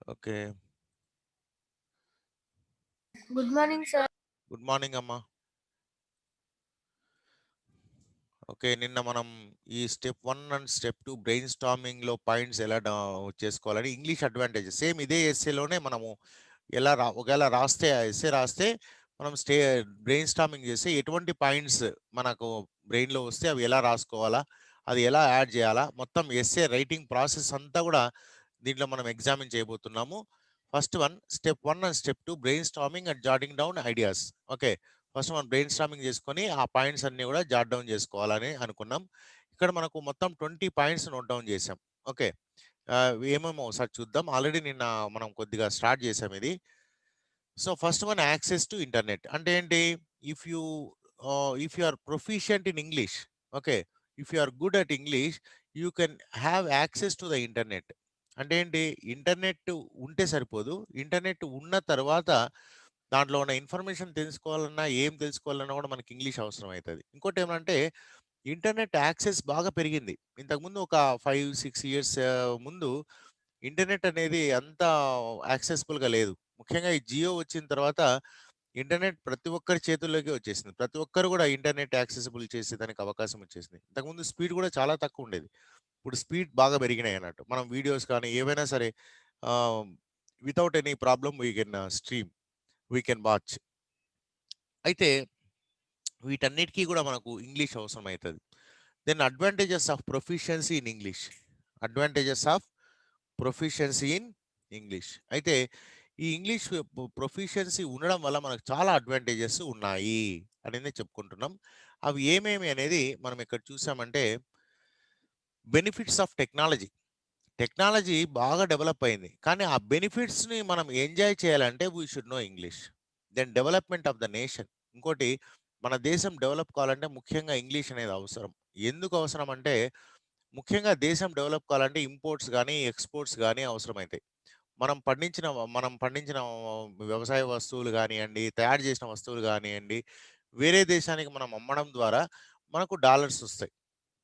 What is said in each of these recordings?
Okay. Good morning sir. Good morning అమ్మా. Okay. నిన్న మనం ఈ స్టెప్ 1 అండ్ స్టెప్ 2 బ్రెయిన్ స్టార్మింగ్‌లో పాయింట్స్ ఎలా చేసుకోవాలని ఇంగ్లీష్ అడ్వాంటేజెస్ సేమ్ ఇదే ఎస్సేలోనే మనము ఒకవేళ రాస్తే ఆ ఎస్సే రాస్తే మనం బ్రెయిన్ స్టార్మింగ్ చేస్తే ఎటువంటి పాయింట్స్ మనకు బ్రెయిన్‌లో వస్తే అవి ఎలా రాసుకోవాలా? అది ఎలా యాడ్ చేయాలా? మొత్తం ఎస్సే రైటింగ్ ప్రాసెస్ అంతా కూడా దీంట్లో మనం ఎగ్జామిన్ చేయబోతున్నాము. First one step 1 and step 2 brain storming and jotting down ideas. Okay. First మనం బ్రెయిన్ స్టార్మింగ్ చేసుకొని ఆ పాయింట్స్ అన్ని కూడా జాట్ డౌన్ చేసుకోవాలని అనుకున్నాం. ఇక్కడ మనకు మొత్తం 20 పాయింట్స్ నోట్ డౌన్ చేసాం. ఓకే. ఏమేమో ఒకసారి చూద్దాం. ఆల్రెడీ నిన్న మనం కొద్దిగా స్టార్ట్ చేసాం ఇది. So first one access to internet అంటే ఏంటి? If you if you are proficient in English, okay, if you are good at English you can have access to the internet. అంటే ఏంటి? ఇంటర్నెట్ ఉంటే సరిపోదు. ఇంటర్నెట్ ఉన్న తర్వాత దాంట్లో ఉన్న ఇన్ఫర్మేషన్ తెలుసుకోవాలన్నా, ఏం తెలుసుకోవాలన్నా కూడా మనకి ఇంగ్లీష్ అవసరం అవుతుంది. ఇంకోటి ఏమంటే ఇంటర్నెట్ యాక్సెస్ బాగా పెరిగింది. ఇంతకుముందు ఒక 5-6 ఇయర్స్ ముందు ఇంటర్నెట్ అనేది అంత యాక్సెసిబుల్‌గా లేదు. ముఖ్యంగా ఈ జియో వచ్చిన తర్వాత ఇంటర్నెట్ ప్రతి ఒక్కరి చేతుల్లోకి వచ్చేసింది. ప్రతి ఒక్కరు కూడా ఇంటర్నెట్ యాక్సెసిబుల్ చేసేదానికి అవకాశం వచ్చేసింది. ఇంతకుముందు స్పీడ్ కూడా చాలా తక్కువ ఉండేది. ఇప్పుడు స్పీడ్ బాగా పెరిగినాయి అన్నట్టు. మనం వీడియోస్ కానీ ఏవైనా సరే ah, without any problem we can stream, we can watch. అయితే వీటన్నిటికి కూడా మనకు ఇంగ్లీష్ అవసరం అవుతుంది. Then advantages of proficiency in English. Advantages of proficiency in English. అయితే ఈ ఇంగ్లీష్ ప్రొఫిషియన్సీ ఉండడం వల్ల మనకు చాలా అడ్వాంటేజెస్ ఉన్నాయి అనేది చెప్పుకుంటున్నాం. అవి ఏమేమి అనేది మనం ఇక్కడ చూసామంటే బెనిఫిట్స్ ఆఫ్ టెక్నాలజీ. టెక్నాలజీ బాగా డెవలప్ అయింది. కానీ ఆ బెనిఫిట్స్‌ని మనం ఎంజాయ్ చేయాలంటే we should know English. Then development of the nation. ఇంకోటి మన దేశం డెవలప్ కావాలంటే ముఖ్యంగా ఇంగ్లీష్ అనేది అవసరం. ఎందుకు అవసరం అంటే ముఖ్యంగా దేశం డెవలప్ కావాలంటే ఇంపోర్ట్స్ గానీ, ఎక్స్‌పోర్ట్స్ గానీ అవసరమైతాయి. మనం పండించిన వ్యవసాయ వస్తువులు గానియండి, తయారు చేసిన వస్తువులు గానియండి, వేరే దేశానికి మనం అమ్మడం ద్వారా మనకు డాలర్స్ ఒస్తాయి.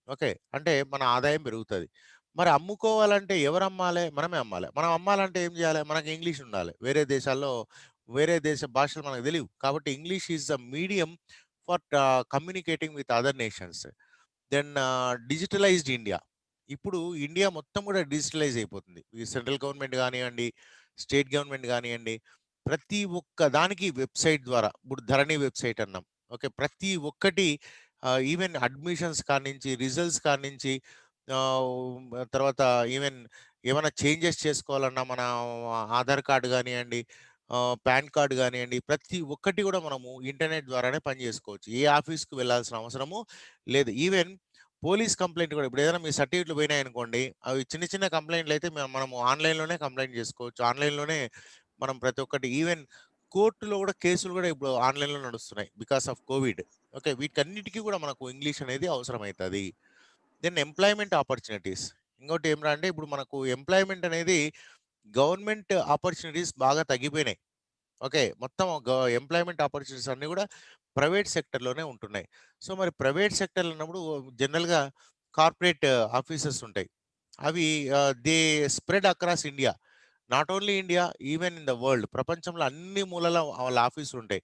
ఓకే. అంటే మన ఆదాయం పెరుగుతది. మరి అమ్ముకోవాలంటే ఎవరమ్మాలే? మనమే అమ్మాలే. మనం అమ్మాలంటే ఏం జేయాలే? మనకు ఇంగ్లీష్ ఉండాలే. వేరే దేశ భాషలు మనకు తెలీవు. కాబట్టి English is the medium for communicating with other nations. Then digitalized India. ఇప్పుడు ఇండియా మొత్తం కూడా డిజిటలైజ్ అయిపోతుంది. ఈ సెంట్రల్ గవర్నమెంట్ గానియండి, స్టేట్ గవర్నమెంట్ గానియండి, ప్రతి ఒక్క దానికి వెబ్‌సైట్ ద్వారా ఇప్పుడు ధరణి వెబ్‌సైట్ అన్నాం. ఓకే. ప్రతి ఒక్కటి ఈవెన్ అడ్మిషన్స్ కాడ్నించి, రిజల్ట్స్ కాడ్నించి తర్వాత ఈవెన్ ఏమైనా చేంజెస్ చేసుకోవాలన్నా మన ఆధార్ కార్డ్ గానియండి, పాన్ కార్డ్ గానియండి, ప్రతి ఒక్కటి కూడా మనము ఇంటర్నెట్ ద్వారానే పని చేసుకోవచ్చు. ఏ ఆఫీస్‌కి వెళ్ళాల్సిన అవసరము లేదు. ఈవెన్ పోలీస్ కంప్లెయింట్ కూడా ఇప్పుడు ఏదైనా మీ సర్టిఫికేట్లు పోయినాయనుకోండి, అవి చిన్న చిన్న కంప్లెయింట్‌లయితే మనము ఆన్‌లైన్‌లోనే కంప్లెయింట్ చేసుకోవచ్చు. ఆన్‌లైన్‌లోనే మనం ప్రతి ఒక్కటి ఈవెన్ కోర్టులో కూడా కేసులు కూడా ఇప్పుడు ఆన్‌లైన్‌లో నడుస్తున్నాయి. Because of Covid. ఓకే. వీటన్నిటికి కూడా మనకు ఇంగ్లీష్ అనేది అవసరమైతది. Then employment opportunities. ఇంకోటి ఏమిరా అంటే ఇప్పుడు మనకు ఎంప్లాయ్‌మెంట్ అనేది గవర్నమెంట్ ఆపర్చునిటీస్ బాగా తగ్గిపోయినాయి. ఓకే. మొత్తం ఎంప్లాయ్‌మెంట్ ఆపర్చునిటీస్ అన్నీ గూడా ప్రైవేట్ సెక్టర్‌లోనే ఉంటున్నాయి. సో, మరి ప్రైవేట్ సెక్టర్‌లో అన్నప్పుడు జనరల్‌గా కార్పొరేట్ ఆఫీసెస్ ఉంటాయి. అవి they spread across India. Not only India, even in the world. ప్రపంచంలో అన్ని మూలల వాళ్ళ ఆఫీసులుంటాయి.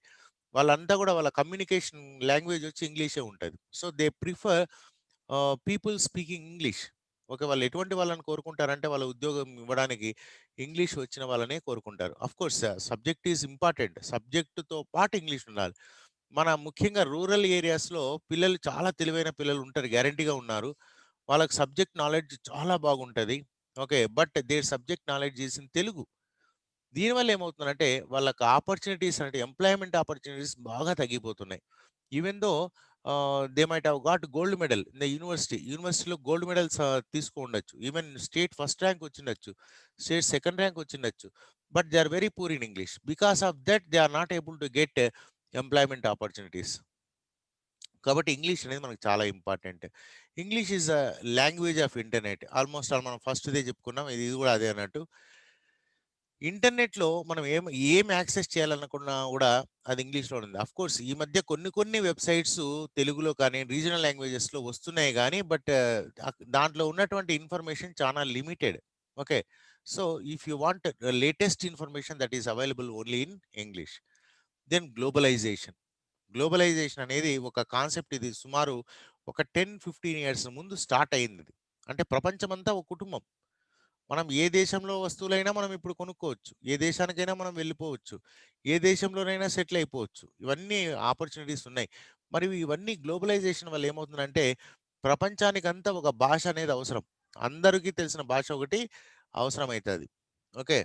వాళ్ళంతా గూడా వాళ్ళ కమ్యూనికేషన్ లాంగ్వేజ్ వచ్చి ఇంగ్లీషే ఉంటది. So, they prefer people speaking English. Okay. వాళ్ళు ఎటువంటి వాళ్ళని కోరుకుంటారంటే వాళ్ళ ఉద్యోగం ఇవ్వడానికి ఇంగ్లీష్ వచ్చిన వాళ్ళనే కోరుకుంటారు. Of course subject is important. సబ్జెక్ట్‌తో పాటు ఇంగ్లీష్ ఉండాలి. మన ముఖ్యంగా రూరల్ ఏరియాస్‌లో పిల్లలు చాలా తెలివైన పిల్లలు ఉంటారు. గ్యారంటీగా ఉన్నారు. వాళ్ళకి సబ్జెక్ట్ నాలెడ్జ్ చాలా బాగుంటది. Okay. But their subject knowledge is in Telugu. దీనివల్ల ఏమవుతుందంటే వాళ్ళకి ఆపర్చునిటీస్ అంటే ఎంప్లాయ్‌మెంట్ ఆపర్చునిటీస్ బాగా తగ్గిపోతున్నాయి. Even though they might have got gold medal in the university. యూనివర్సిటీలో గోల్డ్ మెడల్స్ తీసుకొనుండొచ్చు. ఈవెన్ స్టేట్ ఫస్ట్ ర్యాంక్ వచ్చిండొచ్చు. స్టేట్ సెకండ్ ర్యాంక్ వచ్చిండొచ్చు. But they are very poor in English. Because of that they are not able to get employment opportunities. కాబట్టి English అనేది మనకు చాలా important. English is the language of internet. Almost all మనం ఫస్ట్‌దే చెప్పుకున్నాం. ఇది కూడా అదే అన్నట్టు. ఇంటర్నెట్‌లో మనం ఏం యాక్సెస్ చేయాలనుకున్నా గూడా అది ఇంగ్లీష్‌లో ఉంది. అఫ్‌కోర్స్ ఈ మధ్య కొన్ని వెబ్‌సైట్స్ తెలుగులో కానీ, రీజనల్ లాంగ్వేజెస్‌లో వస్తున్నాయి గానీ, బట్ దాంట్లో ఉన్నటువంటి ఇన్ఫర్మేషన్ చానా limited. Okay. So if you want latest information that is available only in English. Then globalization. Globalization అనేది ఒక కాన్సెప్ట్. ఇది సుమారు ఒక 10-15 ఇయర్స్ ముందు స్టార్ట్ అయింది ఇది. అంటే ప్రపంచమంతా ఒక కుటుంబం. మనం ఏ దేశంలో వస్తువులైనా మనం ఇప్పుడు కొనుక్కోవచ్చు. ఏ దేశానికైనా మనం వెళ్ళిపోవచ్చు. ఏ దేశంలోనైనా సెటిల్ అయిపోవచ్చు. ఇవన్నీ ఆపర్చునిటీస్ ఉన్నాయి. మరి ఇవన్నీ గ్లోబలైజేషన్ వల్ల ఏమవుతుందంటే ప్రపంచానికంతా ఒక భాష అనేది అవసరం. అందరికీ తెలిసిన భాష ఒకటి అవసరమైతది. ఓకే.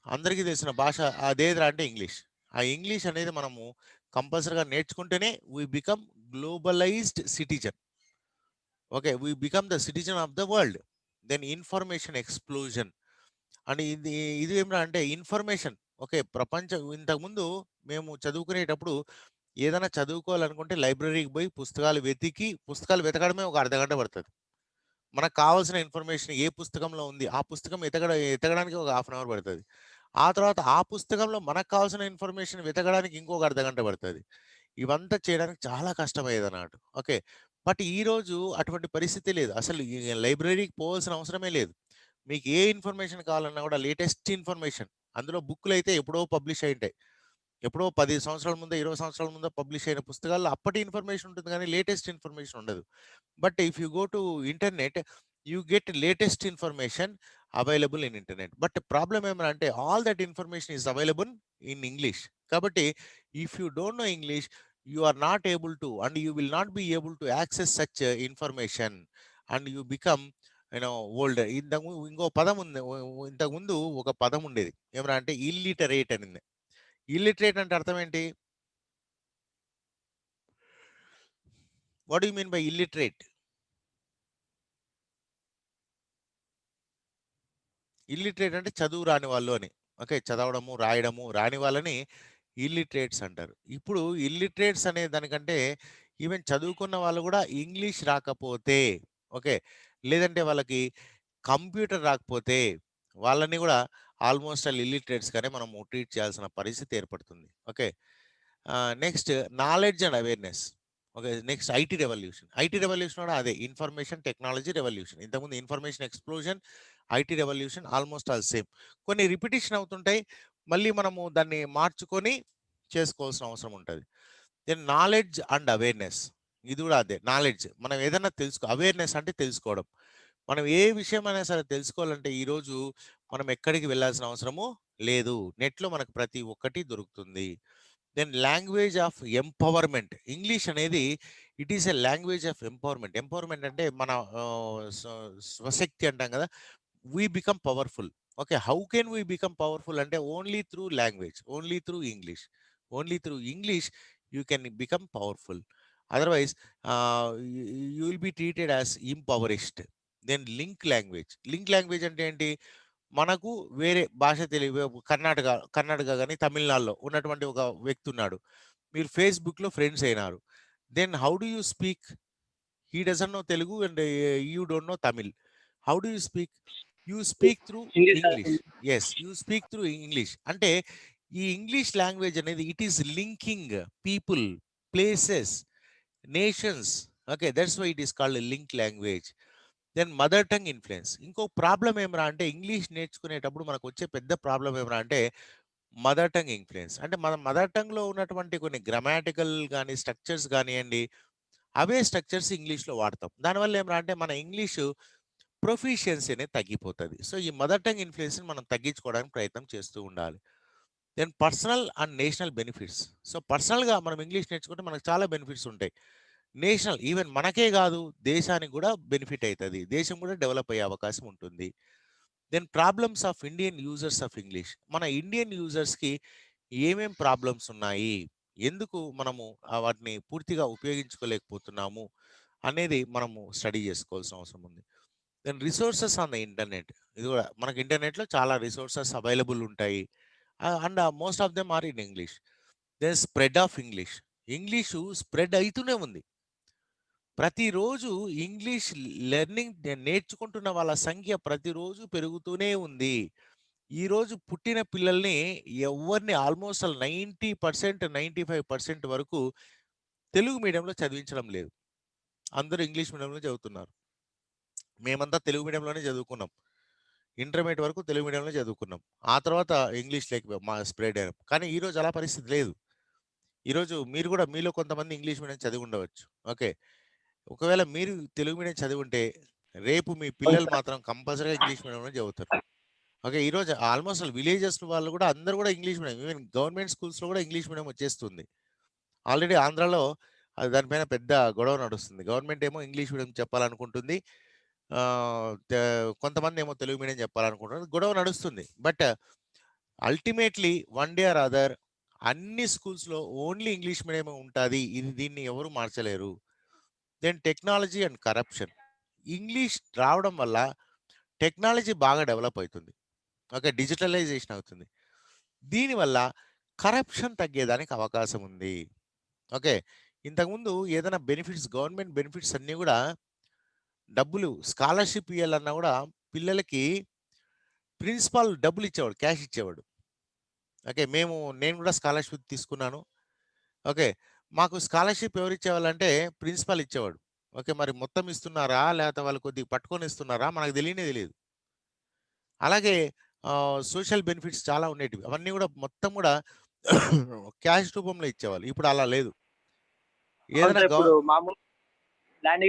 అందరికీ తెలిసిన భాష అదేదిరా అంటే ఇంగ్లీష్. ఆ ఇంగ్లీష్ అనేది మనము కంపల్సరీగా నేర్చుకుంటేనే we become globalised citizen. Okay. We become the citizen of the world. Then information explosion. And ఇది ఇది ఏమిరా అంటే ఇన్ఫర్మేషన్. ఓకే. ఇంతకుముందు మేము చదువుకునేటప్పుడు ఏదైనా చదువుకోవాలనుకుంటే లైబ్రరీకి పోయి పుస్తకాలు వెతికి, పుస్తకాలు వెతకడమే ఒక అర్ధగంట పడతది. మనకు కావాల్సిన ఇన్ఫర్మేషన్ ఏ పుస్తకంలో ఉంది, ఆ పుస్తకం ఎతకడానికి ఒక హాఫ్ అన్ అవర్ పడతది. ఆ తర్వాత ఆ పుస్తకంలో మనకు కావాల్సిన ఇన్ఫర్మేషన్ వెతకడానికి ఇంకొక అర్ధగంట పడతది. ఇవంతా చేయడానికి చాలా కష్టమయ్యేదన్నట్టు. ఓకే. బట్ ఈరోజు అటువంటి పరిస్థితి లేదు. అసలు ఈ లైబ్రరీకి పోవాల్సిన అవసరమే లేదు. మీకు ఏ ఇన్ఫర్మేషన్ కావాలన్నా కూడా లేటెస్ట్ ఇన్ఫర్మేషన్. అందులో బుక్కులైతే ఎప్పుడో పబ్లిష్ అయ్యుంటాయి. ఎప్పుడో 10 సంవత్సరాల ముందో, 20 సంవత్సరాల ముందో పబ్లిష్ అయిన పుస్తకాల్లో అప్పటి ఇన్ఫర్మేషన్ ఉంటుంది గానీ, లేటెస్ట్ ఇన్ఫర్మేషన్ ఉండదు. But if you go to internet, you get latest information available in internet. But problem ఏమనంటే all that information is available in English. కాబట్టి if you don't know English, you are not able to and you will not be able to access such information and you become old. ఇంకో పదం ఉంది. ఇంతకుముందు ఒక పదం ఉండేది. ఏమరా అంటే ఇల్లిటరేట్ అనింది. ఇల్లిటరేట్ అంటే అర్థం ఏంటి? What do you mean by illiterate? Illiterate అంటే చదువు రాని వాళ్ళు అని. ఓకే. చదవడము, రాయడము రాని వాళ్ళని ఇల్లిటరేట్స్ అంటారు. ఇప్పుడు ఇల్లిటరేట్స్ అనే దానికంటే ఈవెన్ చదువుకున్న వాళ్ళు కూడా ఇంగ్లీష్ రాకపోతే, ఓకే, లేదంటే వాళ్ళకి కంప్యూటర్ రాకపోతే వాళ్ళని కూడా ఆల్మోస్ట్ ఆల్ ఇల్లిటరేట్స్‌గానే మనము ట్రీట్ చేయాల్సిన పరిస్థితి ఏర్పడుతుంది. Okay. Next knowledge and awareness. Okay. Next IT revolution. IT revolution కూడా అదే ఇన్ఫర్మేషన్ టెక్నాలజీ రెవల్యూషన్. ఇంతకుముందు information explosion, IT revolution almost all same. కొన్ని రిపిటిషన్ అవుతుంటాయి. మళ్ళీ మనము దాన్ని మార్చుకొని చేసుకోవాల్సిన అవసరం ఉంటది. Then knowledge and awareness. ఇది కూడా అదే నాలెడ్జ్. మనం ఏదైనా అవేర్‌నెస్ అంటే తెలుసుకోవడం. మనం ఏ విషయమైనా సరే తెలుసుకోవాలంటే ఈరోజు మనం ఎక్కడికి వెళ్ళాల్సిన అవసరము లేదు. నెట్‌లో మనకు ప్రతి ఒక్కటి దొరుకుతుంది. Then language of empowerment. English అనేది it is a language of empowerment. Empowerment అంటే మన స్వశక్తి అంటాం కదా! We become powerful. Okay. How can we become powerful అంటే only through language. Only through English. Only through English you can become powerful. Otherwise you will be treated as impoverished. Then link language. Link language అంటే ఏంటి? మనకు వేరే భాష కర్ణాటక గాని, తమిళనాడులో ఉన్నటువంటి ఒక వ్యక్తి ఉన్నాడు. మీరు ఫేస్‌బుక్‌లో ఫ్రెండ్స్ అయినారు. Then how do you speak? He doesn't know Telugu and you don't know Tamil. How do you speak? You speak through Hindi sir. English. Yes. You speak through English. అంటే ఈ ఇంగ్లీష్ లాంగ్వేజ్ అనేది it is linking people, places, nations. Okay. That's why it is called link language. Then mother tongue influence. ఇంకో problem ఏమిరా అంటే English నేర్చుకునేటప్పుడు మనకొచ్చే పెద్ద problem ఏమిరా అంటే మదర్ టంగ్ ఇన్‌ఫ్లూయెన్స్. అంటే మన మదర్ టంగ్‌లో ఉన్నటువంటి కొన్ని గ్రామాటికల్ గాని, స్ట్రక్చర్స్ గానియండి, అవే స్ట్రక్చర్స్ ఇంగ్లీష్‌లో వాడతాం. దానివల్ల ఏమిరా అంటే మన ఇంగ్లీషు ప్రొఫిషియన్సీ అనేది తగ్గిపోతది. సో, ఈ మదర్ టంగ్ ఇన్‌ఫ్లూయెన్స్‌ని మనం తగ్గించుకోవడానికి ప్రయత్నం చేస్తూ ఉండాలి. Then personal and national benefits. So, పర్సనల్‌గా మనం ఇంగ్లీష్ నేర్చుకుంటే మనకు చాలా బెనిఫిట్స్ ఉంటాయి. నేషనల్ ఈవెన్ మనకే గాదు, దేశానికి గూడా బెనిఫిట్ అయితది. దేశం గూడా డెవలప్ అయ్యే అవకాశం ఉంటుంది. Then problems of Indian users of English. మన ఇండియన్ యూజర్స్‌కి ఏమేం ప్రాబ్లమ్స్ ఉన్నాయి? ఎందుకు మనము వాటిని పూర్తిగా ఉపయోగించుకోలేకపోతున్నాము? అనేది మనము స్టడీ జేసుకోవాల్సిన అవసరం ఉంది. Then resources on the internet. ఇది గూడా మనకి ఇంటర్నెట్‌లో చాలా రిసోర్సెస్ అవైలబుల్ ఉంటాయి. And most of them are in English. Then spread of English. English spread అయితూనే ఉంది. ప్రతిరోజు ఇంగ్లీష్ నేర్చుకుంటున్న వాళ్ళ సంఖ్య ప్రతిరోజు పెరుగుతూనే ఉంది. ఈరోజు పుట్టిన పిల్లల్ని ఎవ్వరిని ఆల్మోస్ట్ ఆల్ 90%, 95% వరకు తెలుగు మీడియంలో చదివించడం లేదు. అందరూ ఇంగ్లీష్ మీడియంలో చదువుతున్నారు. మేమంతా తెలుగు మీడియంలోనే చదువుకున్నాం. ఇంటర్మీడియేట్ వరకు తెలుగు మీడియంలో చదువుకున్నాం. ఆ తర్వాత ఇంగ్లీష్‌లోకి స్ప్రెడ్ అయ్యాం. కానీ ఈరోజు అలా పరిస్థితి లేదు. ఈరోజు మీరు కూడా మీలో కొంతమంది ఇంగ్లీష్ మీడియం చదివి ఉండవచ్చు. ఓకే. ఒకవేళ మీరు తెలుగు మీడియం చదివుంటే రేపు మీ అవును పిల్లలు సార్. మాత్రం కంపల్సరీగా ఇంగ్లీష్ మీడియంలోనే చదువుతారు. ఓకే. ఈరోజు ఆల్మోస్ట్ విలేజెస్ వాళ్ళు కూడా అందరూ కూడా ఇంగ్లీష్ మీడియం. ఈవెన్ గవర్నమెంట్ స్కూల్స్‌లో కూడా ఇంగ్లీష్ మీడియం వచ్చేస్తుంది. ఆల్రెడీ ఆంధ్రాలో దానిపైన పెద్ద గొడవ నడుస్తుంది. గవర్నమెంట్ ఏమో ఇంగ్లీష్ మీడియం చెప్పాలనుకుంటుంది. కొంతమందేమో తెలుగు మీడియం చెప్పాలనుకుంటున్నారు. గొడవ నడుస్తుంది. But ultimately one day or other అన్ని స్కూల్స్‌లో ఓన్లీ ఇంగ్లీష్ మీడియమే ఉంటాది. దీన్ని ఎవరు మార్చలేరు. Then technology and corruption. English రావడం వల్ల టెక్నాలజీ బాగా డెవలప్ అయితుంది. ఓకే. డిజిటలైజేషన్ అవుతుంది. దీనివల్ల కరప్షన్ తగ్గేదానికి అవకాశం ఉంది. ఓకే. ఇంతకుముందు ఏదైనా బెనిఫిట్స్ గవర్నమెంట్ బెనిఫిట్స్ అన్నీ గూడా డబ్బులు స్కాలర్‌షిప్ ఇయ్యాలన్నా గూడా పిల్లలకి ప్రిన్సిపాల్ డబ్బులిచ్చేవాడు. క్యాష్ ఇచ్చేవాడు. ఓకే. నేను గూడా స్కాలర్‌షిప్ తీసుకున్నాను. ఓకే. మాకు స్కాలర్‌షిప్ ఎవరిచ్చేవాళ్ళంటే ప్రిన్సిపల్ ఇచ్చేవాడు. ఓకే. మరి మొత్తం ఇస్తున్నారా? లేకపోతే వాళ్ళు కొద్దిగా పట్టుకొని ఇస్తున్నారా? మనకు తెలియనే తెలీదు. అలాగే సోషల్ బెనిఫిట్స్ చాలా ఉండేటివి. అవన్నీ గూడా మొత్తం గూడా క్యాష్ రూపంలో ఇచ్చేవాళ్ళు. ఇప్పుడు అలా లేదు. అవును ఏదైనా సార్. ఇప్పుడు మామూలు ల్యాండ్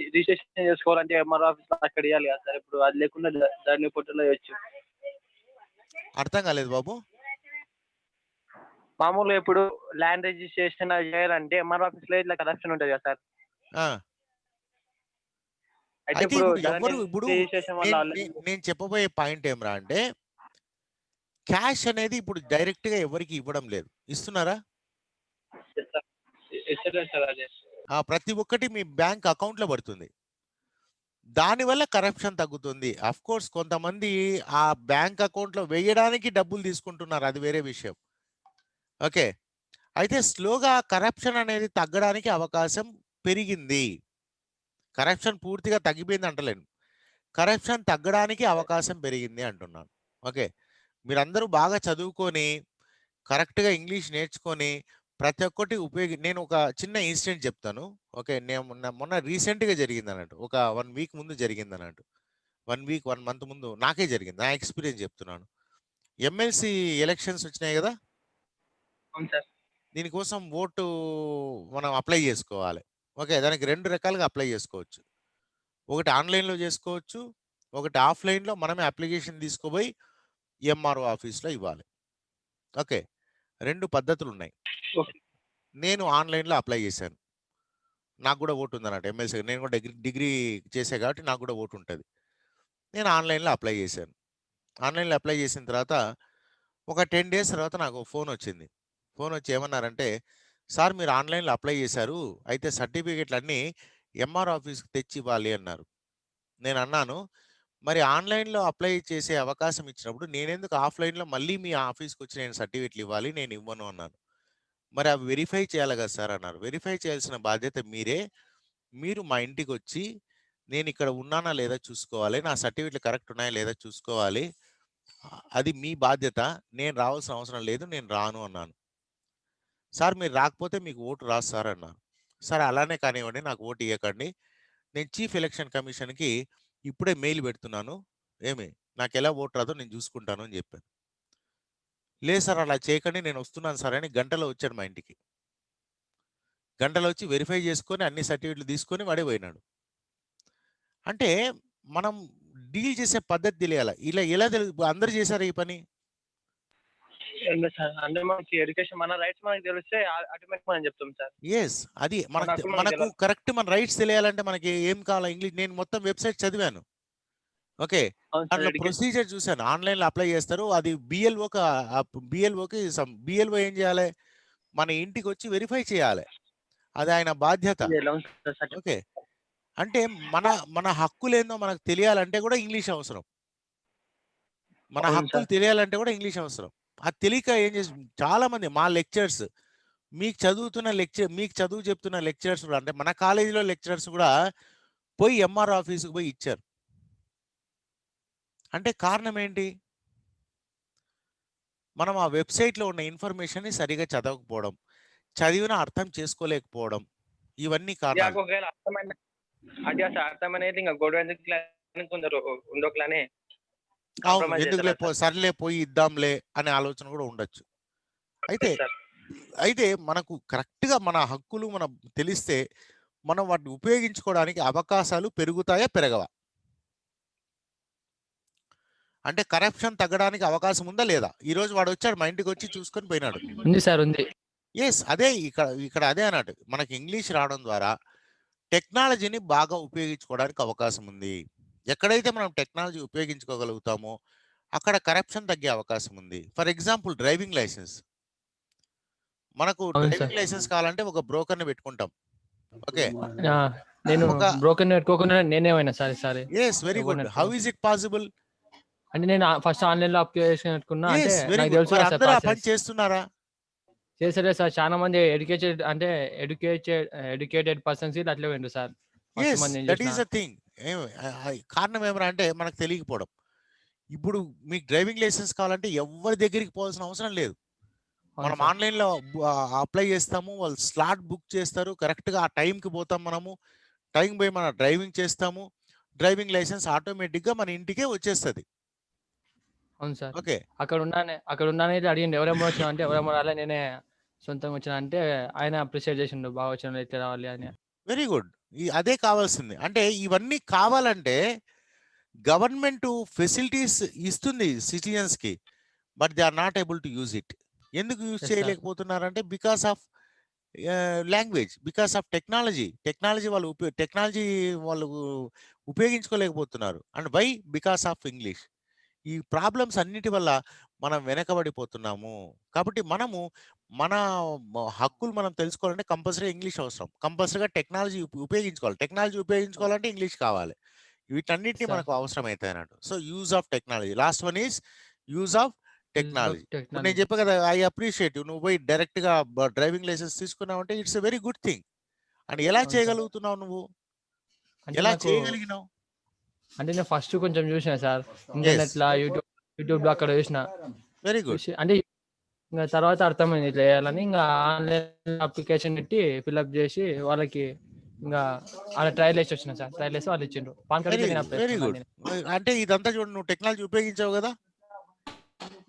రిజిస్ట్రేషన్ చేసుకోవాలంటే ఎంఆర్ఓ ఆఫీస్‌లో అక్కడ ఇయ్యాలి కదా సార్. ఇప్పుడు అది లేకుండా ధరణి పోర్టల్‌లో ఇయొచ్చు. అర్థం కాలేదు బాబు. మామూలుగా ఇప్పుడు ల్యాండ్ రిజిస్ట్రేషన్ అది చేయాలంటే ఎంఆర్ఓ ఆఫీస్‌లో ఇట్లా కరప్షన్ ఉంటది కదా సార్. ఆ! అయితే అయితే ఇప్పుడు ఇప్పుడు ధరణి ఎవ్వరు ఇప్పుడు రిజిస్ట్రేషన్ వల్ల నేను చెప్పబోయే పాయింట్ ఏమిరా అంటే క్యాష్ అనేది ఇప్పుడు డైరెక్ట్‌గా ఎవరికీ ఇవ్వడం లేదు. ఇస్తున్నారా? ఇస్తలేదు సార్ అదే. ప్రతి ఒక్కటి మీ బ్యాంక్ అకౌంట్‌లో పడుతుంది. దానివల్ల కరప్షన్ తగ్గుతుంది. ఆఫ్‌కోర్స్ కొంతమంది ఆ బ్యాంక్ అకౌంట్‌లో వేయడానికి డబ్బులు తీసుకుంటున్నారు. అది వేరే విషయం. ఓకే. అయితే స్లోగా కరప్షన్ అనేది తగ్గడానికి అవకాశం పెరిగింది. కరప్షన్ పూర్తిగా తగ్గిపోయింది అంటలేను. కరప్షన్ తగ్గడానికి అవకాశం పెరిగింది అంటున్నాను. ఓకే. మీరందరూ బాగా చదువుకొని, కరెక్ట్‌గా ఇంగ్లీష్ నేర్చుకొని, ప్రతి ఒక్కటి నేను ఒక చిన్న ఇన్సిడెంట్ చెప్తాను. ఓకే. నేను మొన్న రీసెంట్‌గా జరిగిందన్నట్టు. ఒక 1 వీక్ ముందు జరిగిందన్నట్టు. 1 వీక్, 1 మంత్ ముందు నాకే జరిగింది. నా ఎక్స్‌పీరియన్స్ చెప్తున్నాను. ఎమ్మెల్సీ ఎలక్షన్స్ వచ్చినాయి గదా! అవును సార్. దీనికోసం ఓటు మనం అప్లై జేసుకోవాలి. ఓకే. దానికి 2 రకాలుగా అప్లై జేసుకోవచ్చు. ఒకటి ఆన్‌లైన్‌లో జేసుకోవచ్చు. ఒకటి ఆఫ్‌లైన్‌లో మనమే అప్లికేషన్ తీసుకుపోయి ఎంఆర్ఓ ఆఫీస్‌లో ఇవ్వాలి. ఓకే. 2 పద్ధతులున్నాయి. ఓకే. నేను ఆన్‌లైన్‌లో అప్లై జేశాను. నాకు గూడా ఓటుందన్నట్టు ఎమ్మెల్సీ. నేను గూడా డిగ్రీ చేశా కాబట్టి నాకు గూడా ఓటుంటది. నేను ఆన్‌లైన్‌లో అప్లై జేశాను. ఆన్‌లైన్‌లో అప్లై జేసిన తర్వాత ఒక 10 డేస్ తర్వాత నాకు ఫోనొచ్చింది. ఫోనొచ్చి ఏమన్నారంటే, "సార్ మీరు ఆన్‌లైన్‌లో అప్లై జేశారు. అయితే సర్టిఫికేట్‌లన్నీ ఎంఆర్ ఆఫీస్‌కి తెచ్చివ్వాలి" అన్నారు. నేనన్నాను, "మరి ఆన్‌లైన్‌లో అప్లై చేసే అవకాశం ఇచ్చినప్పుడు నేనెందుకు ఆఫ్‌లైన్‌లో మళ్ళీ మీ ఆఫీస్‌కొచ్చి నేను సర్టిఫికేట్‌లు ఇవ్వాలి? నేనివ్వను" అన్నాను. "మరి అవి వెరిఫై చేయాలి గదా సార్" అన్నారు. "వెరిఫై చేయాల్సిన బాధ్యత మీరే. మీరు మా ఇంటికొచ్చి నేనిక్కడ ఉన్నానా లేదా చూసుకోవాలి. నా సర్టిఫికేట్‌లు కరెక్ట్ ఉన్నాయా లేదా చూసుకోవాలి. అది మీ బాధ్యత. నేను రావాల్సిన అవసరం లేదు. నేను రాను" అన్నాను. "సార్ మీరు రాకపోతే మీకు ఓటు రాదు సార్" అన్నారు. సరే అలానే కానివ్వండి. నాకు ఓటు ఇయ్యకండి. నేను చీఫ్ ఎలక్షన్ కమిషన్‌కి ఇప్పుడే మెయిల్ పెడుతున్నాను. ఏమి నాకెలా ఓటు రాదో నేను చూసుకుంటాను అని చెప్పాను. లేదు సార్ అలా చేయకండి నేను వస్తున్నాను సార్ అని గంటలో వచ్చాడు మా ఇంటికి. గంటలో వచ్చి వెరిఫై చేసుకొని అన్ని సర్టిఫికేట్‌లు తీసుకొని వాడే పోయినాడు. అంటే మనం డీల్ చేసే పద్ధతి తెలియాల. ఇలా ఎలా అందరూ చేశారా ఈ పని? ఎందుకు సార్ అంటే మనకి ఎడ్యుకేషన్ మన రైట్స్ మనకు తెలిస్తే ఆటోమేటిక్ మనం చెప్తాం సార్. యెస్. అది మన హక్కులు మనకు మనకు తెలవాలి. కరెక్ట్ మన రైట్స్ తెలియాలంటే మనకి ఏం కావాలా ఇంగ్లీష్ నేను మొత్తం వెబ్‌సైట్ చదివాను. ఓకే. అవును సార్. దాంట్లో ప్రొసీజర్ చూసాను. ఆన్‌లైన్‌లో అప్లై చేస్తారు. అది బిఎల్ఓకి బిఎల్ఓ ఏం చేయాలి? మన ఇంటికొచ్చి వెరిఫై చేయాలి. అది ఆయన బాధ్యత. అవును సార్. ఓకే. అంటే మన మన హక్కులేందో మనకు తెలియాలంటే కూడా ఇంగ్లీష్ అవసరం. మన అవును హక్కులు సార్. తెలియాలంటే కూడా ఇంగ్లీష్ అవసరం. అది తెలియక ఏం చేసి చాలామంది మా లెక్చరర్స్ మీకు చదువు చెప్తున్న లెక్చరర్స్ కూడా అంటే మన కాలేజీలో లెక్చరర్స్ కూడా పోయి ఎంఆర్ ఆఫీస్‌కి పోయి ఇచ్చారు. అంటే కారణం ఏంటి? మనం ఆ వెబ్‌సైట్‌లో ఉన్న ఇన్ఫర్మేషన్‌ని సరిగ్గా చదవకపోవడం, చదివినా అర్థం చేసుకోలేకపోవడం. ఇవన్నీ ఇది కారణాలు. నాకు ఒకవేళ అర్థమైన అది అసలు అర్థమనేది ఇంక గొడవ ఎందుకులే అని కొందరు ఉండొకలని అవును. కాంప్రమైజ్ ఎందుకులే అవుతారా సార్? సర్లే పోయి ఇద్దాంలే అనే ఆలోచన కూడా ఉండొచ్చు. అయితే సార్ అయితే మనకు కరెక్ట్‌గా మన హక్కులు మనం తెలిస్తే, మనం వాటిని ఉపయోగించుకోవడానికి అవకాశాలు పెరుగుతాయా? పెరగవా? అంటే కరప్షన్ తగ్గడానికి అవకాశం ఉందా? లేదా? ఈరోజు వాడొచ్చాడు మా ఇంటికొచ్చి చూసుకొని పోయినాడు. ఉంది సార్, ఉంది. యెస్. అదే ఇక్కడ అదే అన్నట్టు. మనకి ఇంగ్లీష్ రావడం ద్వారా టెక్నాలజీని బాగా ఉపయోగించుకోవడానికి అవకాశం ఉంది. ఎక్కడైతే మనం టెక్నాలజీ ఉపయోగించుకోగలుగుతామో, అక్కడ కరప్షన్ తగ్గే అవకాశం ఉంది. For example driving licence. మనకు అవును సార్. డ్రైవింగ్ లైసెన్స్ కావాలంటే ఒక బ్రోకర్‌ని పెట్టుకుంటాం. ఓకే. ఆ! నేను ఒక బ్రోకర్‌ని పెట్టుకోకుండా నేనే పోయినా సార్ ఈసారి. యెస్. వెరీ ఎవరిని గుడ్. హౌ పెట్టుకోలేదు. Is it possible? అంటే నేను ఫస్ట్ ఆన్‌లైన్‌లో అప్లికేషన్ పెట్టుకున్నా. అంటే యెస్. వెరీ నాకు గుడ్. తెలుసు మరి కదా సార్ అందరూ ఆ పని ప్రాసెస్. చేస్తున్నారా? చేస్తలేరు సార్. చాలా మంది ఎడ్యుకేటెడ్ పర్సన్స్ ఇట్లా అట్లే పోయిండ్రు సార్. మస్తు యెస్. మంది నేను దట్ చూసిన. Is the thing. కారణం ఏమిరా అంటే మనకు తెలియకపోవడం. ఇప్పుడు మీకు డ్రైవింగ్ లైసెన్స్ కావాలంటే ఎవ్వరి దగ్గరికి పోవాల్సిన అవసరం లేదు. అవును మనం సార్. ఆన్‌లైన్‌లో అప్లై చేస్తాము. వాళ్ళు స్లాట్ బుక్ చేస్తారు. కరెక్ట్‌గా ఆ టైంకి పోతాం మనము. టైంకి పోయి మనం డ్రైవింగ్ చేస్తాము. డ్రైవింగ్ లైసెన్స్ ఆటోమేటిక్‌గా మన ఇంటికే వచ్చేస్తది. అవును సార్. ఓకే. అక్కడ ఉన్నానే ఇట్లా అడిగిండు, ఎవరెవరు వచ్చినావు అంటే, ఎవరెవరు రాలే, నేనే సొంతంగా వచ్చినా అంటే, ఆయన అప్రిషియేట్ చేసిండు, బాగా వచ్చినోళ్ళు అయితే రావాలి అని. Very good. అదే కావాల్సింది. అంటే ఇవన్నీ కావాలంటే గవర్నమెంట్ ఫెసిలిటీస్ ఇస్తుంది సిటిజన్స్‌కి. But they are not able to use it. ఎందుకు యూజ్ యెస్ సార్. చేయలేకపోతున్నారంటే because of language, because of technology. Technology వాళ్ళు ఉపయోగించుకోలేకపోతున్నారు. And why? Because of English. ఈ ప్రాబ్లమ్స్ అన్నిటి వల్ల మనం వెనకబడిపోతున్నాము. కాబట్టి మనము మన హక్కులు మనం తెలుసుకోవాలంటే కంపల్సరీ ఇంగ్లీష్ అవసరం. కంపల్సరీగా టెక్నాలజీ ఉపయోగించుకోవాలి. టెక్నాలజీ ఉపయోగించుకోవాలంటే ఇంగ్లీష్ కావాలి. యెస్ వీటన్నిటిని సార్. మనకు అవసరమైతాయి అన్నట్టు. So, use of technology. Last one is use of use of technology. ఇప్పుడు నేను టెక్నాలజీ. చెప్పా కదా! I appreciate you. నువ్వు పోయి డైరెక్ట్‌గా డ్రైవింగ్ లైసెన్స్ తీసుకున్నావంటే it's a very good thing. And ఎలా అవును సార్. చేయగలుగుతున్నావు నువ్వు? అంటే ఎలా నాకు చేయగలిగినావు? అంటే నేను ఫస్ట్ కొంచెం చూసిన సార్. యెస్. ఇంటర్నెట్‌ల, యూట్యూబ్‌లో అక్కడ చూసిన. Very good. చూసి అంటే ఇంగ తర్వాత అర్థమైంది ఇట్లా చేయాలని. ఇంగ ఆన్‌లైన్ అప్లికేషన్ పెట్టి ఫిలప్ చేసి వాళ్ళకి ఇంగ ఆడ ట్రయల్ ఏసి వచ్చిన సార్. ట్రయల్ ఏసి వాళ్ళు ఇచ్చిండ్రు. పాన్ కార్డ్ వెరీ అయితే నేను అప్లై వెరీ చేసుకున్నాను గుడ్. నేను. అంటే ఇదంతా చూడు నువ్వు టెక్నాలజీ ఉపయోగించావు గదా!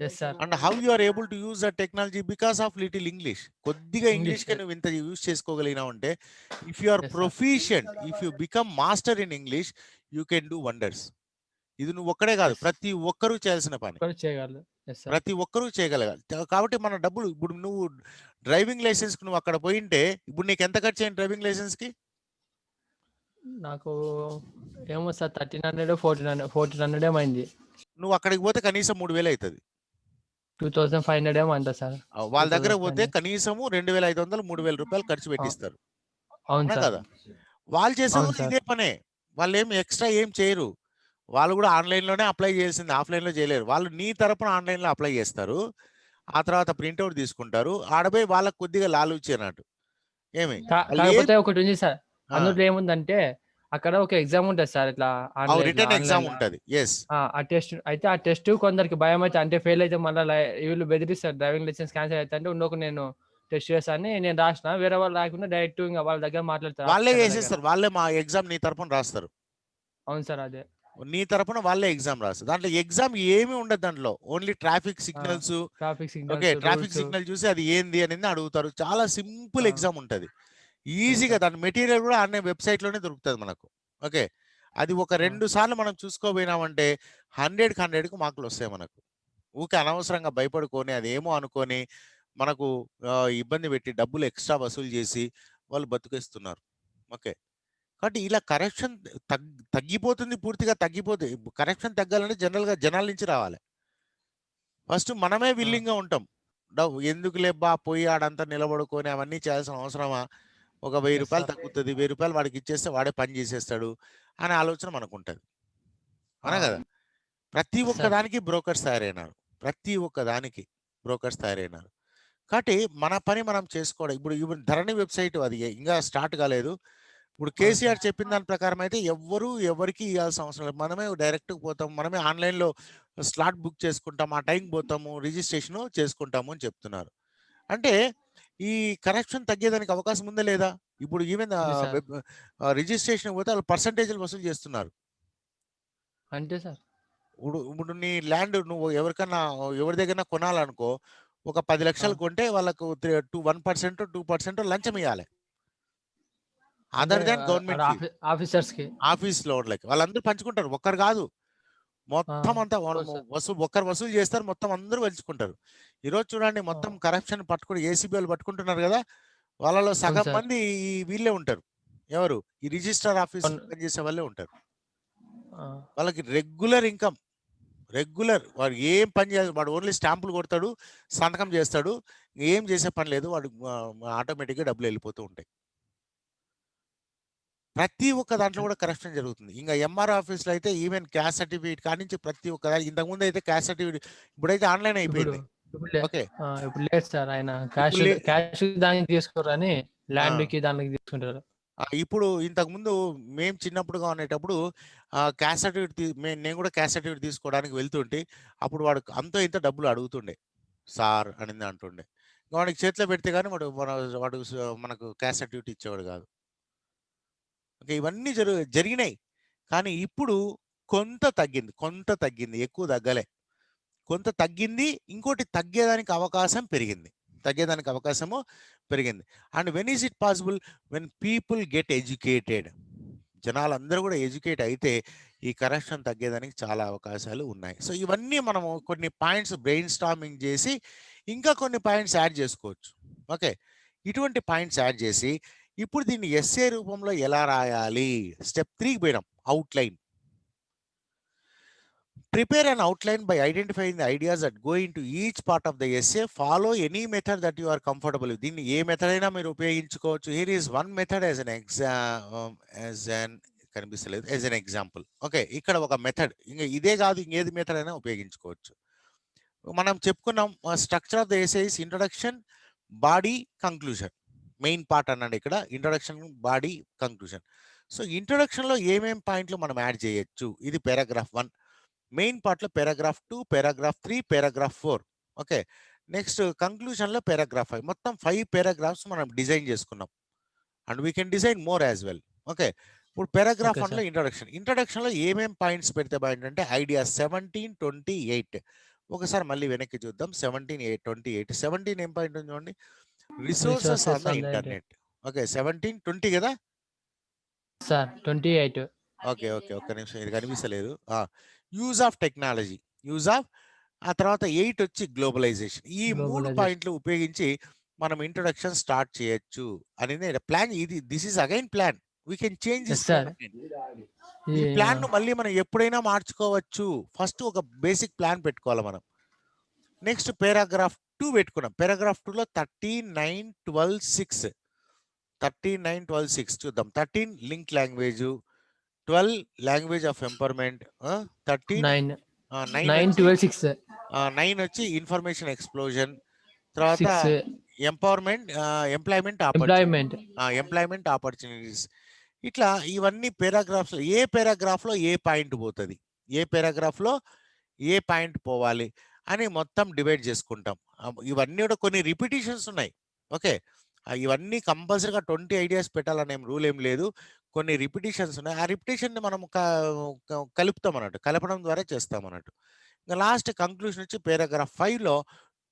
Yes sir. And how you are able to use that technology because of little English. కొద్దిగా ఇంగ్లీష్. ఇంగ్లీష్‌కే నువ్వు ఇంత యూజ్ చేసుకోగలిగినావంటే if you are yes sir. Proficient, if you become master in English you can do wonders. ఇది నువ్వు ఒక్కడే కాదు. Yes. ప్రతి ఒక్కరు చేయాల్సిన పని. ఒక్కరు చేయగలరు. Yes sir. ప్రతి ఒక్కరు చేయగలగాలి. కాబట్టి మన డబ్బులు ఇప్పుడు నువ్వు డ్రైవింగ్ లైసెన్స్‌కి నువ్వు అక్కడ పోయుంటే ఇప్పుడు నీకెంత ఖర్చయింది డ్రైవింగ్ లైసెన్స్‌కి? నాకు ఏమో సార్ 1300 1400 ఏమో అయింది. నువ్వు అక్కడికి పోతే కనీసం 3000 అయితది. 2500 ఏమో అంట సార్. వాళ్ళ దగ్గరకి పోతే 2500. కనీసము 2500, 3000 ఖర్చు పెట్టిస్తారు. అవును అవునా సార్. కదా! వాళ్ళు చేసేది అవును కూడా సార్. ఇదే పనే. వాళ్ళేమి ఎక్స్‌ట్రా ఏం చేయరు. వాళ్ళు కూడా ఆన్‌లైన్‌లోనే అప్లై చేయాల్సింది. ఆఫ్‌లైన్‌లో చేయలేరు. వాళ్ళు నీ తరపున ఆన్‌లైన్‌లో అప్లై చేస్తారు. ఆ తర్వాత ప్రింట్ ఔట్ తీసుకుంటారు. ఆడ పోయి వాళ్ళకి కొద్దిగా లాలూచి అన్నట్టు. ఏమి? వాళ్ళేం కాకపోతే ఒకటుంది సార్. ఆ! అందులో ఏముందంటే అక్కడ ఒక ఎగ్జామ్ ఉంటది సార్. ఇట్లా రిటన్ ఎగ్జామ్ ఆన్‌లైన్‌ల. ఉంటది. యెస్. ఆ టెస్ట్ అయితే ఆ టెస్ట్ కొందరికి భయమైతే, అంటే ఫెయిల్ అయితే మళ్ళా వీళ్ళు బెదిరిస్తారు. డ్రైవింగ్ లైసెన్స్ క్యాన్సిల్ అయితంటే నేను టెస్ట్ చేస్తా అని నేను రాసిన. వేరే వాళ్ళు రాకుండా డైరెక్ట్ ఇంగ వాళ్ళ దగ్గర మాట్లాడతారు వాళ్ళే ఆఫీసర్ల దగ్గర. చేసేస్తారు. వాళ్ళే మా ఎగ్జామ్ నీ తరపున రాస్తారు. అవును సార్. అదే. నీ తరపున వాళ్ళే ఎగ్జామ్ రాస్తారు. దాంట్లో ఎగ్జామ్ ఏమి ఉండదు దాంట్లో. ఓన్లీ ట్రాఫిక్ ఆ! Signals. Traffic okay. Signals, traffic rules. Signal చూసి అది ఏంది అనేది అడుగుతారు. చాలా సింపుల్ ఆ! ఎగ్జామ్ ఉంటది. యెస్ ఈజీగా సార్. దాని మెటీరియల్ కూడా ఆడనే వెబ్‌సైట్‌లోనే దొరుకుతది మనకు. ఓకే. అది ఒక ఆ! 2 సార్లు మనం చూసుకోపోయినామంటే 100కి 100కి మార్కులొస్తాయి మనకు. ఊకే అనవసరంగా భయపడుకొని అదేమో అనుకోని మనకు ఇబ్బంది పెట్టి డబ్బులు ఎక్స్‌ట్రా వసూలు చేసి వాళ్ళు బతికేస్తున్నారు. ఓకే. కాబట్టి ఇలా కరప్షన్ తగ్గిపోతుంది. పూర్తిగా తగ్గిపోతే కరప్షన్ తగ్గాలంటే జనరల్‌గా జనాల నుంచి రావాలి. ఫస్ట్ మనమే ఆ! విల్లింగ్‌గా ఉంటాం. ఎందుకులేబ్బా పోయి ఆడంతా నిలబడుకొని అవన్నీ చేయాల్సిన అవసరమా? ఒక రూ. Yes 1000 sir. తగ్గుతది. రూ. 1000 వాడికిచ్చేస్తే వాడే పని చేసేస్తాడు అనే ఆలోచన మనకుంటది. ఆ! అవునా గదా! ప్రతి యెస్ ఒక్క సార్. దానికి బ్రోకర్స్ తయారైనారు. ప్రతి ఒక్క దానికి బ్రోకర్స్ తయారైనారు. కాబట్టి మన పని మనం చేసుకోవడం. ఇప్పుడు ఇప్పుడు ధరణి వెబ్‌సైట్ అది ఇంగా స్టార్ట్ కాలేదు. ఇప్పుడు అవును సార్. కేసీఆర్ చెప్పిన దాని ప్రకారం అయితే ఎవ్వరు ఎవరికీ ఇయ్యాల్సిన అవసరం లేదు. మనమే డైరెక్ట్‌గా పోతాం. మనమే ఆన్‌లైన్‌లో స్లాట్ బుక్ చేసుకుంటాం. ఆ టైంకి పోతాము. రిజిస్ట్రేషను చేసుకుంటాము అని చెప్తున్నారు. అంటే ఈ కరప్షన్ తగ్గేదానికి అవకాశం ఉందా లేదా? ఇప్పుడు ఈవెన్ ఉంది సార్. రిజిస్ట్రేషన్‌కి పోతే ఆళ్ళు పర్సెంటేజ్‌లు వసూలు చేస్తున్నారు. అంతే సార్. ఇప్పుడు నీ ల్యాండ్ నువ్వు ఎవరికన్నా ఎవరి దగ్గరన్నా కొనాలనుకో, ఒక 10 ఆ! లక్షలు కొంటే వాళ్ళకు 1% 2% లంచం ఇయ్యాలి. అంటే అదర్ దాన్ ఆడ గవర్నమెంట్‌కి. ఆఫీసర్స్‌కి. ఆఫీస్‌లో వాళ్ళకి. వాళ్ళందరూ పంచుకుంటారు. ఒక్కరు కాదు. ఆ! మొత్తం అంతా అవును సార్. ఒక్కరు వసూలు చేస్తారు. మొత్తం అందరూ పంచుకుంటారు. ఈరోజు చూడండి ఆ! మొత్తం కరప్షన్ పట్టుకొని ఏసీబీ వాళ్ళు పట్టుకుంటున్నారు కదా! వాళ్ళలో అవును సగం సార్. మంది వీళ్ళే ఉంటారు. ఎవరు? ఈ రిజిస్ట్రార్ ఆఫీస్‌లో అవును. పనిచేసే వాళ్ళే ఉంటారు. ఆ! వాళ్ళకి రెగ్యులర్ ఇన్‌కమ్. రెగ్యులర్. వాడు ఏం పని చేయడు. వాడు ఓన్లీ స్టాంపులు కొడతాడు, సంతకం చేస్తాడు. ఏం చేసే పని లేదు. వాడు ఆటోమేటిక్‌గా డబ్బులెళ్ళిపోతూ ఉంటాయి. ప్రతి ఒక్క దాంట్లో కూడా కరప్షన్ జరుగుతుంది. ఇంక ఎంఆర్ ఆఫీస్‌లో అయితే ఈవెన్ క్యాస్ట్ సర్టిఫికేట్ కాడ్నించి ప్రతి ఒక్క దానికి ఇంతకుముందయితే క్యాస్ట్ సర్టిఫికేట్ ఇప్పుడైతే ఆన్‌లైన్ ఇప్పుడు అయిపోయింది. ఇప్పుడు లే ఓకే. ఇప్పుడు లేదు సార్. ఆయన ఇప్పుడు లే క్యాష్ దానికి తీసుకోరని ఆ! ల్యాండ్‌కి దానికి తీసుకుంటారు. ఇప్పుడు ఇంతకుముందు మేము చిన్నప్పుడుగా ఉండేటప్పుడు క్యాస్ట్ సర్టిఫికేట్ నేను కూడా క్యాస్ట్ సర్టిఫికేట్ తీసుకోవడానికి వెళ్తుంటే, అప్పుడు వాడు అంతో ఇంతో డబ్బులు అడుగుతుండే. సార్ అనేది అంటుండే. వాడికి చేతిలో పెడితే గాని వాడు మనకు క్యాస్ట్ సర్టిఫికేట్ ఇచ్చేవాడు కాదు. ఓకే. ఇవన్నీ జరిగినాయి. కానీ ఇప్పుడు కొంత తగ్గింది. కొంత తగ్గింది. ఎక్కువ తగ్గలే. కొంత తగ్గింది. ఇంకోటి తగ్గేదానికి అవకాశం పెరిగింది. తగ్గేదానికి అవకాశము పెరిగింది. And when is it possible? When people get educated. జనాలందరూ కూడా ఎడ్యుకేట్ అయితే ఈ కరప్షన్ తగ్గేదానికి చాలా అవకాశాలు ఉన్నాయి. సో ఇవన్నీ మనము కొన్ని పాయింట్స్ బ్రెయిన్ స్టార్మింగ్ చేసి ఇంకా కొన్ని పాయింట్స్ యాడ్ చేసుకోవచ్చు. ఓకే. ఇటువంటి పాయింట్స్ యాడ్ చేసి ఇప్పుడు దీన్ని ఎస్సే రూపంలో ఎలా రాయాలి? స్టెప్ 3కి పోయినాం. Outline. Prepare an outline by identifying the ideas that go into each part of the essay. Follow any method that you are comfortable with. దీన్ని ఏ మెథడ్ అయినా మీరు ఉపయోగించుకోవచ్చు. Here is one method as an కనిపిస్తలేదు. As an example. Okay. ఇక్కడ ఒక method. ఇంక ఇదే కాదు ఇంకేది మెథడ్ అయినా ఉపయోగించుకోవచ్చు. మనం చెప్పుకున్నాం structure of the essay is introduction, body, conclusion. Main part అన్నాడు ఇక్కడ. Introduction, body, conclusion. సో ఇంట్రొడక్షన్‌లో ఏమేం పాయింట్లు మనం యాడ్ చేయొచ్చు? ఇది పారాగ్రాఫ్ 1. మెయిన్ పార్ట్‌లో paragraph 2, paragraph 3, paragraph 4. Okay. Next కంక్లూజన్‌లో పారాగ్రాఫ్ 5. మొత్తం 5 పారాగ్రాఫ్స్ మనం డిజైన్ చేసుకున్నాం. And we can design more as well. Okay. ఇప్పుడు పారాగ్రాఫ్ ఓకే 1లో సార్. ఇంట్రొడక్షన్. ఇంట్రొడక్షన్‌లో ఏమేం పాయింట్స్ పెడితే బాగుంటుందంటే ఐడియా 17, 28. ఒకసారి మళ్ళీ వెనక్కి చూద్దాం. 17, 28. 17 ఏం పాయింట్ ఉంది చూడండి. Resources on resources the on the inter internet. Okay. 17, 20 కదా? సార్ 28. ఓకే. ఓకే. ఒక్క నిమిషం ఇది కనిపిస్తలేదు. Use of technology. Use of ఆ తర్వాత 8 వచ్చి గ్లోబలైజేషన్. ఈ 3 గ్లోబలైజేషన్. పాయింట్లు ఉపయోగించి మనం ఇంట్రొడక్షన్ స్టార్ట్ చేయొచ్చు అనేది plan. This is again plan. We can change this yes plan sir. Again. ఈ ఈ ప్లాన్‌ను మళ్ళీ మనం ఎప్పుడైనా మార్చుకోవచ్చు. ఫస్ట్ ఒక బేసిక్ ప్లాన్ పెట్టుకోవాలి మనం. నెక్స్ట్ పారాగ్రాఫ్ 2 పెట్టుకున్నాం. పారాగ్రాఫ్ 2లో 13, 9, 12, 6. 13, 9, 12, 6 చూద్దాం. 13 link language. 12 language of empowerment. 13 9, 9 9, వచ్చి 12, 6, 9 వచ్చి ఇన్ఫర్మేషన్ ఎక్స్‌ప్లోజన్. తర్వాత 6 empowerment, employment employment. Employment opportunities. ఇట్లా ఇవన్నీ పారాగ్రాఫ్స్‌లో ఏ పారాగ్రాఫ్‌లో ఏ పాయింట్ పోతది? ఏ పారాగ్రాఫ్‌లో ఏ పాయింట్ పోవాలి? అని మొత్తం డివైడ్ చేసుకుంటాం. ఇవన్నీ కూడా కొన్ని రిపిటీషన్స్ ఉన్నాయి. ఓకే. ఇవన్నీ కంపల్సరీగా 20 ఐడియాస్ పెట్టాలనే రూల్ ఏం లేదు. కొన్ని రిపిటీషన్స్ ఉన్నాయి. ఆ రిపిటీషన్‌ని మనం కలుపుతాం అన్నట్టు. కలపడం ద్వారా చేస్తాం అన్నట్టు. ఇంక లాస్ట్ కంక్లూజన్ వచ్చి పారాగ్రాఫ్ 5లో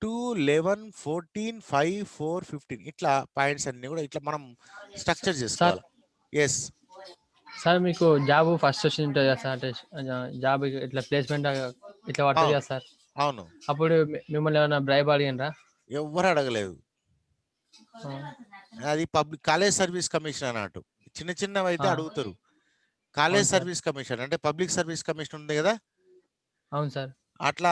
2, 11, 14, 5, 4, 15 ఇట్లా పాయింట్స్ అన్నీ కూడా ఇట్లా మనం స్ట్రక్చర్ సార్ చేసుకోవాలి. యెస్. సార్ మీకు జాబ్ ఫస్ట్ వచ్చింటది కదా సార్. అంటే జాబ్ ఇట్లా ప్లేస్‌మెంట్ ఇట్లా పడతది అవును. కదా సార్. అవును. అప్పుడు మిమ్మల్ని ఏమైనా బ్రైబ్ అడిగిండ్రా? ఎవ్వరు అడగలేదు. ఆ! అది కాలేజ్ సర్వీస్ కమిషన్ అన్నట్టు. చిన్న చిన్నవైతే ఆ! అడుగుతారు. కాలేజ్ అవును సార్. సర్వీస్ కమిషన్ అంటే పబ్లిక్ సర్వీస్ కమిషన్ ఉంది కదా! అవును సార్. అట్లా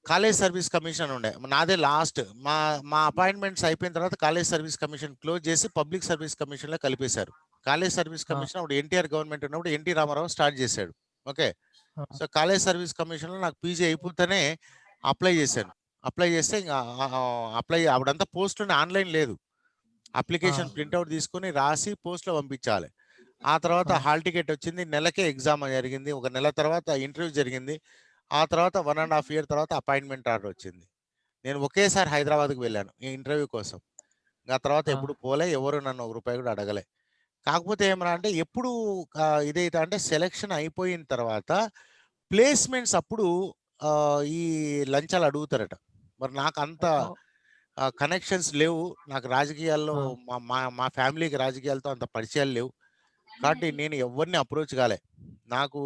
కాలేజ్ సర్వీస్ కమిషన్ ఉండే. నాదే లాస్ట్. మా మా అపాయింట్మెంట్స్ అయిపోయిన తర్వాత కాలేజ్ సర్వీస్ కమిషన్ క్లోజ్ చేసి పబ్లిక్ సర్వీస్ కమిషన్‌లో కలిపేశారు. కాలేజ్ సర్వీస్ ఆ! కమిషన్ అప్పుడు ఎన్టీఆర్ గవర్నమెంట్ ఉన్నప్పుడు ఎన్టీ రామారావు స్టార్ట్ చేశాడు. ఓకే. ఆ! సో, కాలేజ్ సర్వీస్ కమిషన్‌లో నాకు పీజీ అయిపోతేనే అప్లై చేశాను. అప్లై చేస్తే ఇంక అప్పుడంతా పోస్ట్‌లోనే ఆన్‌లైన్ లేదు. ఆ! అప్లికేషన్ ప్రింటౌట్ తీసుకొని రాసి పోస్ట్‌లో పంపించాలి. ఆ తర్వాత ఆ! హాల్ టికెట్ వచ్చింది. నెలకే ఎగ్జామ్ జరిగింది. ఒక నెల తర్వాత ఇంటర్వ్యూ జరిగింది. ఆ తర్వాత 1 ½ ఇయర్ తర్వాత అపాయింట్మెంట్ ఆర్డర్ వచ్చింది. నేను ఒకేసారి హైదరాబాద్‌కి వెళ్ళాను ఈ ఇంటర్వ్యూ కోసం. ఆ తర్వాత ఆ! ఎప్పుడు పోలే. ఎవరు నన్ను ఒక రూపాయి కూడా అడగలే. కాకపోతే ఏమరా అంటే ఎప్పుడు ఇదైతే అంటే సెలక్షన్ అయిపోయిన తర్వాత ప్లేస్మెంట్స్ అప్పుడు ఈ లంచాలు అడుగుతారట. మరి నాకు అంత కనెక్షన్స్ లేవు. నాకు రాజకీయాల్లో మా మా మా ఫ్యామిలీకి రాజకీయాలతో అంత పరిచయాలు లేవు. కాబట్టి నేను ఎవరిని అప్రోచ్ కాలే. నాకు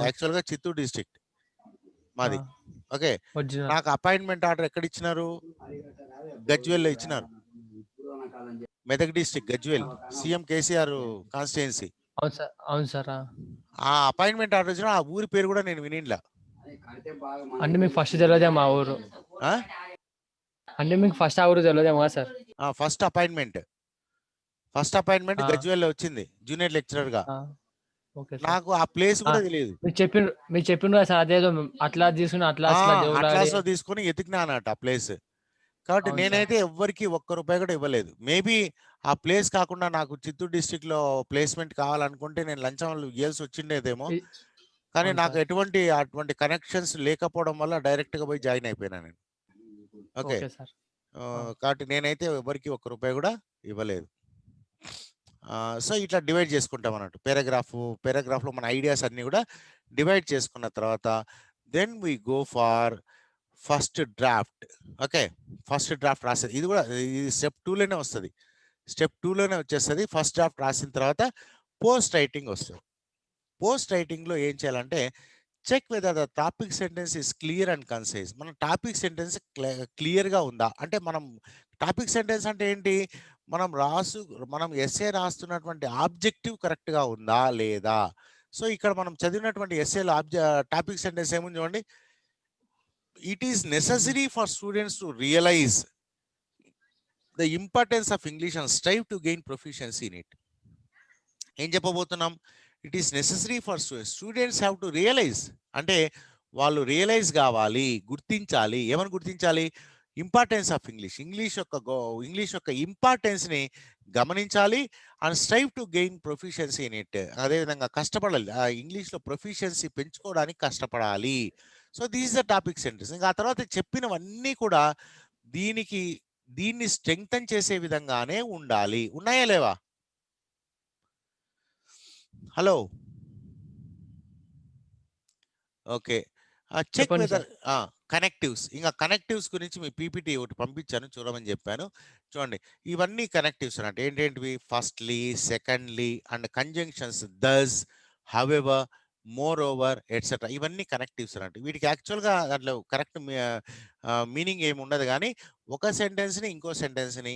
యాక్చువల్‌గా చిత్తూరు డిస్ట్రిక్ట్ మాది. ఓకే. నాకు అపాయింట్మెంట్ ఆర్డర్ ఎక్కడ ఇచ్చినారు? గజ్వేల్‌లో ఇచ్చినారు. Medak district Gajwel. CM KCR constituency. అవును సార్. అవును సార్. ఆ అపాయింట్మెంట్ ఆర్డర్ వచ్చిన ఆ ఊరి పేరు కూడా నేను వినిండ్లా. అంటే మీకు ఫస్ట్ తెలియదేమో ఆ ఊరు. అంటే మీకు ఫస్ట్ ఆ ఊరు తెలియదేమో సార్. ఫస్ట్ అపాయింట్మెంట్ గజ్వేల్లో వచ్చింది జూనియర్ లెక్చరర్ గా. నాకు ఆ ప్లేస్ కూడా తెలియదు. మీరు చెప్పిండ్రు సార్, అదేదో అట్లా తీసుకుని అట్లాస్ లో తీసుకుని ఎతికినా అన్నట్టు ఆ ప్లేస్. కాబట్టి నేనైతే ఎవ్వరికి ₹1 కూడా ఇవ్వలేదు. మేబీ ఆ ప్లేస్ కాకుండా నాకు చిత్తూరు డిస్ట్రిక్ట్ లో ప్లేస్మెంట్ కావాలనుకుంటే నేను లంచం ఇవ్వాల్సి వచ్చిండేదేమో. కానీ నాకు అటువంటి కనెక్షన్స్ లేకపోవడం వల్ల డైరెక్ట్ గా పోయి జాయిన్ అయిపోయినా నేను. ఓకే. కాబట్టి నేనైతే ఎవరికి ₹1 కూడా ఇవ్వలేదు. సో ఇట్లా డివైడ్ చేసుకుంటాం అన్నట్టు. పారాగ్రాఫ్ లో మన ఐడియాస్ అన్ని కూడా డివైడ్ చేసుకున్న తర్వాత then we go for first draft. Okay. First draft రాసేది ఇది కూడా స్టెప్ 2లోనే వస్తుంది. స్టెప్ 2లోనే వచ్చేస్తుంది. ఫస్ట్ డ్రాఫ్ట్ రాసిన తర్వాత పోస్ట్ రైటింగ్ వస్తుంది. పోస్ట్ రైటింగ్ లో ఏం చేయాలంటే check whether the topic sentence is clear and concise. మన టాపిక్ సెంటెన్స్ క్లియర్గా ఉందా అంటే, మనం టాపిక్ సెంటెన్స్ అంటే ఏంటి, మనం ఎస్ఏ రాస్తున్నటువంటి ఆబ్జెక్టివ్ కరెక్ట్గా ఉందా లేదా. సో ఇక్కడ మనం చదివినటువంటి ఎస్ఏలో టాపిక్ సెంటెన్స్ ఏముంది చూడండి. It is necessary for students to realise the importance of English and strive to gain proficiency in it. ఏం చెప్పబోతున్నాం? It is necessary for students have to realise అంటే వాళ్ళు రియలైజ్ కావాలి, గుర్తించాలి. ఏమని గుర్తించాలి? ఇంపార్టెన్స్ ఆఫ్ ఇంగ్లీష్ యొక్క ఇంపార్టెన్స్ని గమనించాలి. And strive to gain proficiency in it. అదేవిధంగా కష్టపడాలి, ఆ ఇంగ్లీష్లో ప్రొఫిషియన్సీ పెంచుకోవడానికి కష్టపడాలి. So these the topic sentence. ఇంకా ఆ తర్వాత చెప్పినవన్నీ కూడా దీన్ని స్ట్రెంగ్తన్ చేసే విధంగానే ఉండాలి. ఉన్నాయా లేవా? Hello, okay. Check whether connectives. ఇంకా కనెక్టివ్స్ గురించి మీ పీపీటీ ఒకటి పంపించాను, చూడమని చెప్పాను. చూడండి, ఇవన్నీ కనెక్టివ్స్ అంటే ఏంటేంటివి? Firstly, secondly and conjunctions thus, however, moreover etcetera. ఇవన్నీ కనెక్టివ్స్ అంటే వీటికి యాక్చువల్గా దాంట్లో కరెక్ట్ మీనింగ్ ఏమి ఉండదు. కానీ ఒక సెంటెన్స్ని ఇంకో సెంటెన్స్ని,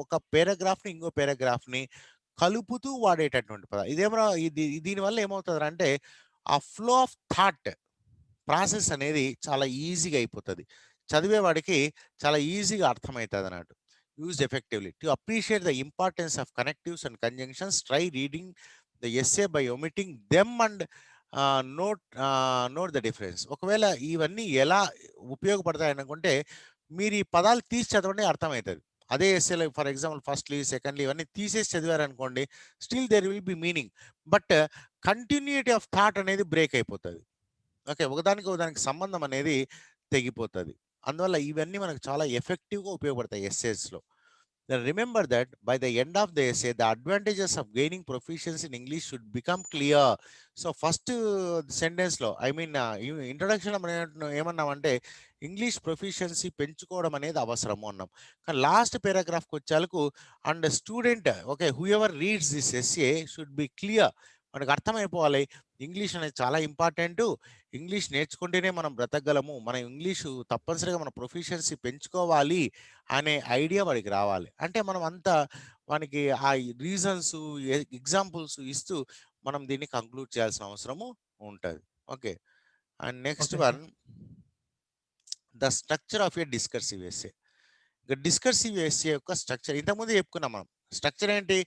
ఒక పారాగ్రాఫ్ని ఇంకో పారాగ్రాఫ్ని కలుపుతూ వాడేటటువంటి పదం. దీనివల్ల ఏమవుతుంది అంటే ఆ ఫ్లో ఆఫ్ థాట్ ప్రాసెస్ అనేది చాలా ఈజీగా అయిపోతుంది. చదివేవాడికి చాలా ఈజీగా అర్థమవుతుంది అన్నట్టు. Used effectively to appreciate the importance of connectives and conjunctions, try reading the essay by omitting them and note the difference. ఒకవేళ ఇవన్నీ ఎలా ఉపయోగపడతాయి అనుకుంటే మీరు ఈ పదాలు తీసి చదవండి, అర్థమవుతుంది. అదే ఎస్ఏలో ఫర్ ఎగ్జాంపుల్ ఫస్ట్లీ, సెకండ్లీ ఇవన్నీ తీసేసి చదివారనుకోండి, still there will be meaning, but continuity of thought అనేది బ్రేక్ అయిపోతుంది. ఓకే, ఒకదానికి సంబంధం అనేది తెగిపోతుంది. అందువల్ల ఇవన్నీ మనకు చాలా ఎఫెక్టివ్గా ఉపయోగపడతాయి ఎస్ఏస్లో. Remember that by the end of the essay, the advantages of gaining proficiency in English should become clear. So first sentence లో ఇంట్రొడక్షన్ ఏమన్నామంటే ఇంగ్లీష్ ప్రొఫిషియన్సీ పెంచుకోవడం అనేది అవసరము అన్నాం. కానీ లాస్ట్ పారాగ్రాఫ్కి వచ్చేందుకు and student whoever reads this essay should be clear. మనకు అర్థమైపోవాలి ఇంగ్లీష్ అనేది చాలా ఇంపార్టెంట్. ఇంగ్లీష్ నేర్చుకుంటేనే మనం బ్రతకగలము. మన ఇంగ్లీషు తప్పనిసరిగా మన ప్రొఫిషియన్సీ పెంచుకోవాలి అనే ఐడియా వాడికి రావాలి. అంటే మనం అంతా వానికి ఆ రీజన్స్, ఎగ్జాంపుల్స్ ఇస్తూ మనం దీన్ని కంక్లూడ్ చేయాల్సిన అవసరము ఉంటుంది. Okay, and next one, the structure of a discursive essay. Discursive essay యొక్క స్ట్రక్చర్ ఇంతకుముందు చెప్పుకున్నాం మనం. స్ట్రక్చర్ ఏంటి?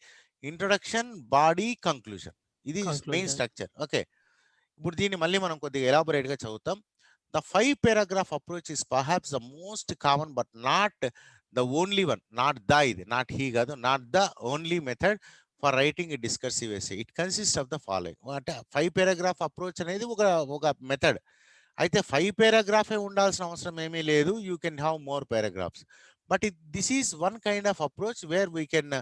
Introduction, body, conclusion. ఇది మెయిన్ స్ట్రక్చర్. ఓకే, ఇప్పుడు దీన్ని మళ్ళీ మనం కొద్దిగా ఎలాబొరేట్గా చదువుతాం. The 5 paragraph approach is perhaps the most common but not the only one. Not he కాదు, not the only method for writing a discursive essay. It consists of the following. అంటే 5 paragraph approach అనేది ఒక method. అయితే 5 paragraph ఉండాల్సిన అవసరం ఏమీ లేదు. You can have more paragraphs. But this is one kind of approach where we can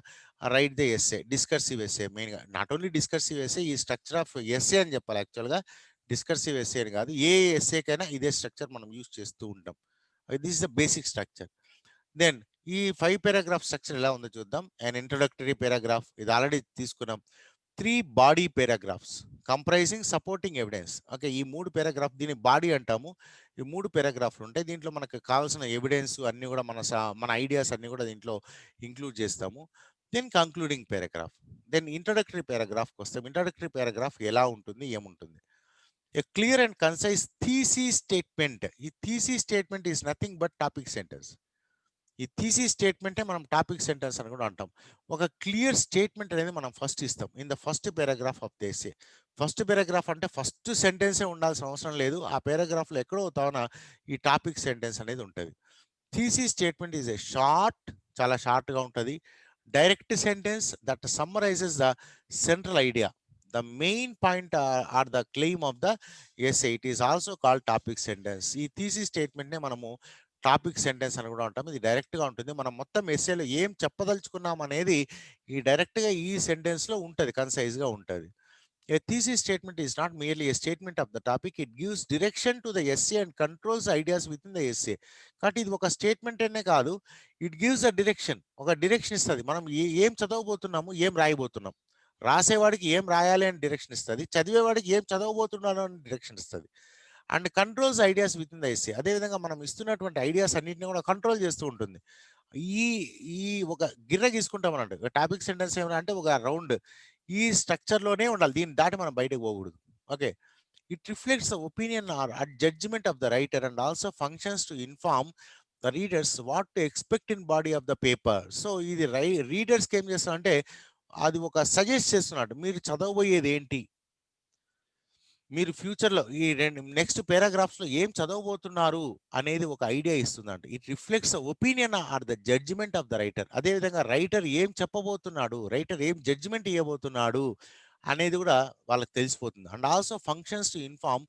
write the essay, discursive essay. మెయిన్గా not only discursive essay, ఈ స్ట్రక్చర్ ఆఫ్ ఎస్ఏ అని చెప్పాలి యాక్చువల్గా. డిస్కర్సివ్ ఎస్సే అని కాదు, ఏ ఎస్సేకైనా ఇదే స్ట్రక్చర్ మనం యూజ్ చేస్తూ ఉంటాం. This is the basic structure. Then ఈ 5 పారాగ్రాఫ్ స్ట్రక్చర్ ఎలా ఉందో చూద్దాం. అండ్ ఇంట్రొడక్టరీ పారాగ్రాఫ్ ఇది ఆల్రెడీ తీసుకున్నాం. 3 body paragraphs comprising supporting evidence. Okay, ఈ 3 పారాగ్రాఫ్ దీని బాడీ అంటాము. ఈ 3 పారాగ్రాఫ్లు ఉంటాయి. దీంట్లో మనకు కావాల్సిన ఎవిడెన్స్ అన్ని కూడా మన ఐడియాస్ అన్ని కూడా దీంట్లో ఇంక్లూడ్ చేస్తాము. Then concluding paragraph. Then introductory పారాగ్రాఫ్కి వస్తాం. ఇంట్రొడక్టరీ పారాగ్రాఫ్ ఎలా ఉంటుంది, ఏముంటుంది? A clear and concise thesis statement. ఈ thesis statement is nothing but topic sentence. ఈ థీసిస్ స్టేట్మెంటే మనం టాపిక్ సెంటెన్స్ అని కూడా అంటాం. ఒక క్లియర్ స్టేట్మెంట్ అనేది మనం ఫస్ట్ ఇస్తాం in the first paragraph of the essay. First paragraph అంటే ఫస్ట్ సెంటెన్సే ఉండాల్సిన అవసరం లేదు. ఆ పారాగ్రాఫ్లో ఎక్కడో తాన ఈ టాపిక్ సెంటెన్స్ అనేది ఉంటుంది. Thesis statement is a short, చాలా షార్ట్గా ఉంటుంది. Direct sentence that summarises the central idea, the main point or the claim of the essay. It is also called topic sentence. ఈ thesis statement నే మనము topic sentence అని కూడా అంటాం. ఇది డైరెక్ట్ గా ఉంటుంది. మనం మొత్తం ఎస్సేలో ఏం చెప్పదలుచుకున్నాం అనేది ఈ డైరెక్ట్ గా ఈ సెంటెన్స్ లో ఉంటుంది, కన్సైజ్ గా ఉంటుంది. A thesis statement is not merely a statement of the topic. It gives direction to the essay and controls ideas within the essay. కాబట్టి ఇది ఒక స్టేట్మెంట్ అనే కాదు, ఇట్ గివ్స్ అ డైరెక్షన్. ఒక డైరెక్షన్ ఇస్తుంది. మనం ఏం చదవబోతున్నాము, ఏం రాయబోతున్నాం. రాసేవాడికి ఏం రాయాలి అని డైరెక్షన్ ఇస్తుంది, చదివేవాడికి ఏం చదవబోతున్నాను అని డైరెక్షన్ ఇస్తుంది. And controls ideas with in the essay. అదేవిధంగా మనం ఇస్తున్నటువంటి ఐడియాస్ అన్నింటినీ కూడా కంట్రోల్ చేస్తూ ఉంటుంది. ఈ ఈ ఒక గిర్ర గీసుకుంటాం అన్నట్టు. టాపిక్ సెంటెన్స్ ఏమైనా అంటే ఒక రౌండ్ ఈ స్ట్రక్చర్లోనే ఉండాలి, దీన్ని దాటి మనం బయటకు పోకూడదు. Okay, it reflects the opinion or at judgement of the writer and also functions to inform the readers what to expect in body of the paper. So ఇది రీడర్స్కి ఏం చేస్తాం అంటే అది ఒక సజెస్ట్ చేస్తున్నాడు, మీరు చదవబోయేది ఏంటి, మీరు ఫ్యూచర్లో ఈ నెక్స్ట్ పారాగ్రాఫ్స్లో ఏం చదవబోతున్నారు అనేది ఒక ఐడియా ఇస్తుందంట. It reflects opinion or the judgement of the writer. అదేవిధంగా రైటర్ ఏం చెప్పబోతున్నాడు, రైటర్ ఏం జడ్జిమెంట్ ఇవ్వబోతున్నాడు అనేది కూడా వాళ్ళకి తెలిసిపోతుంది. And also functions to inform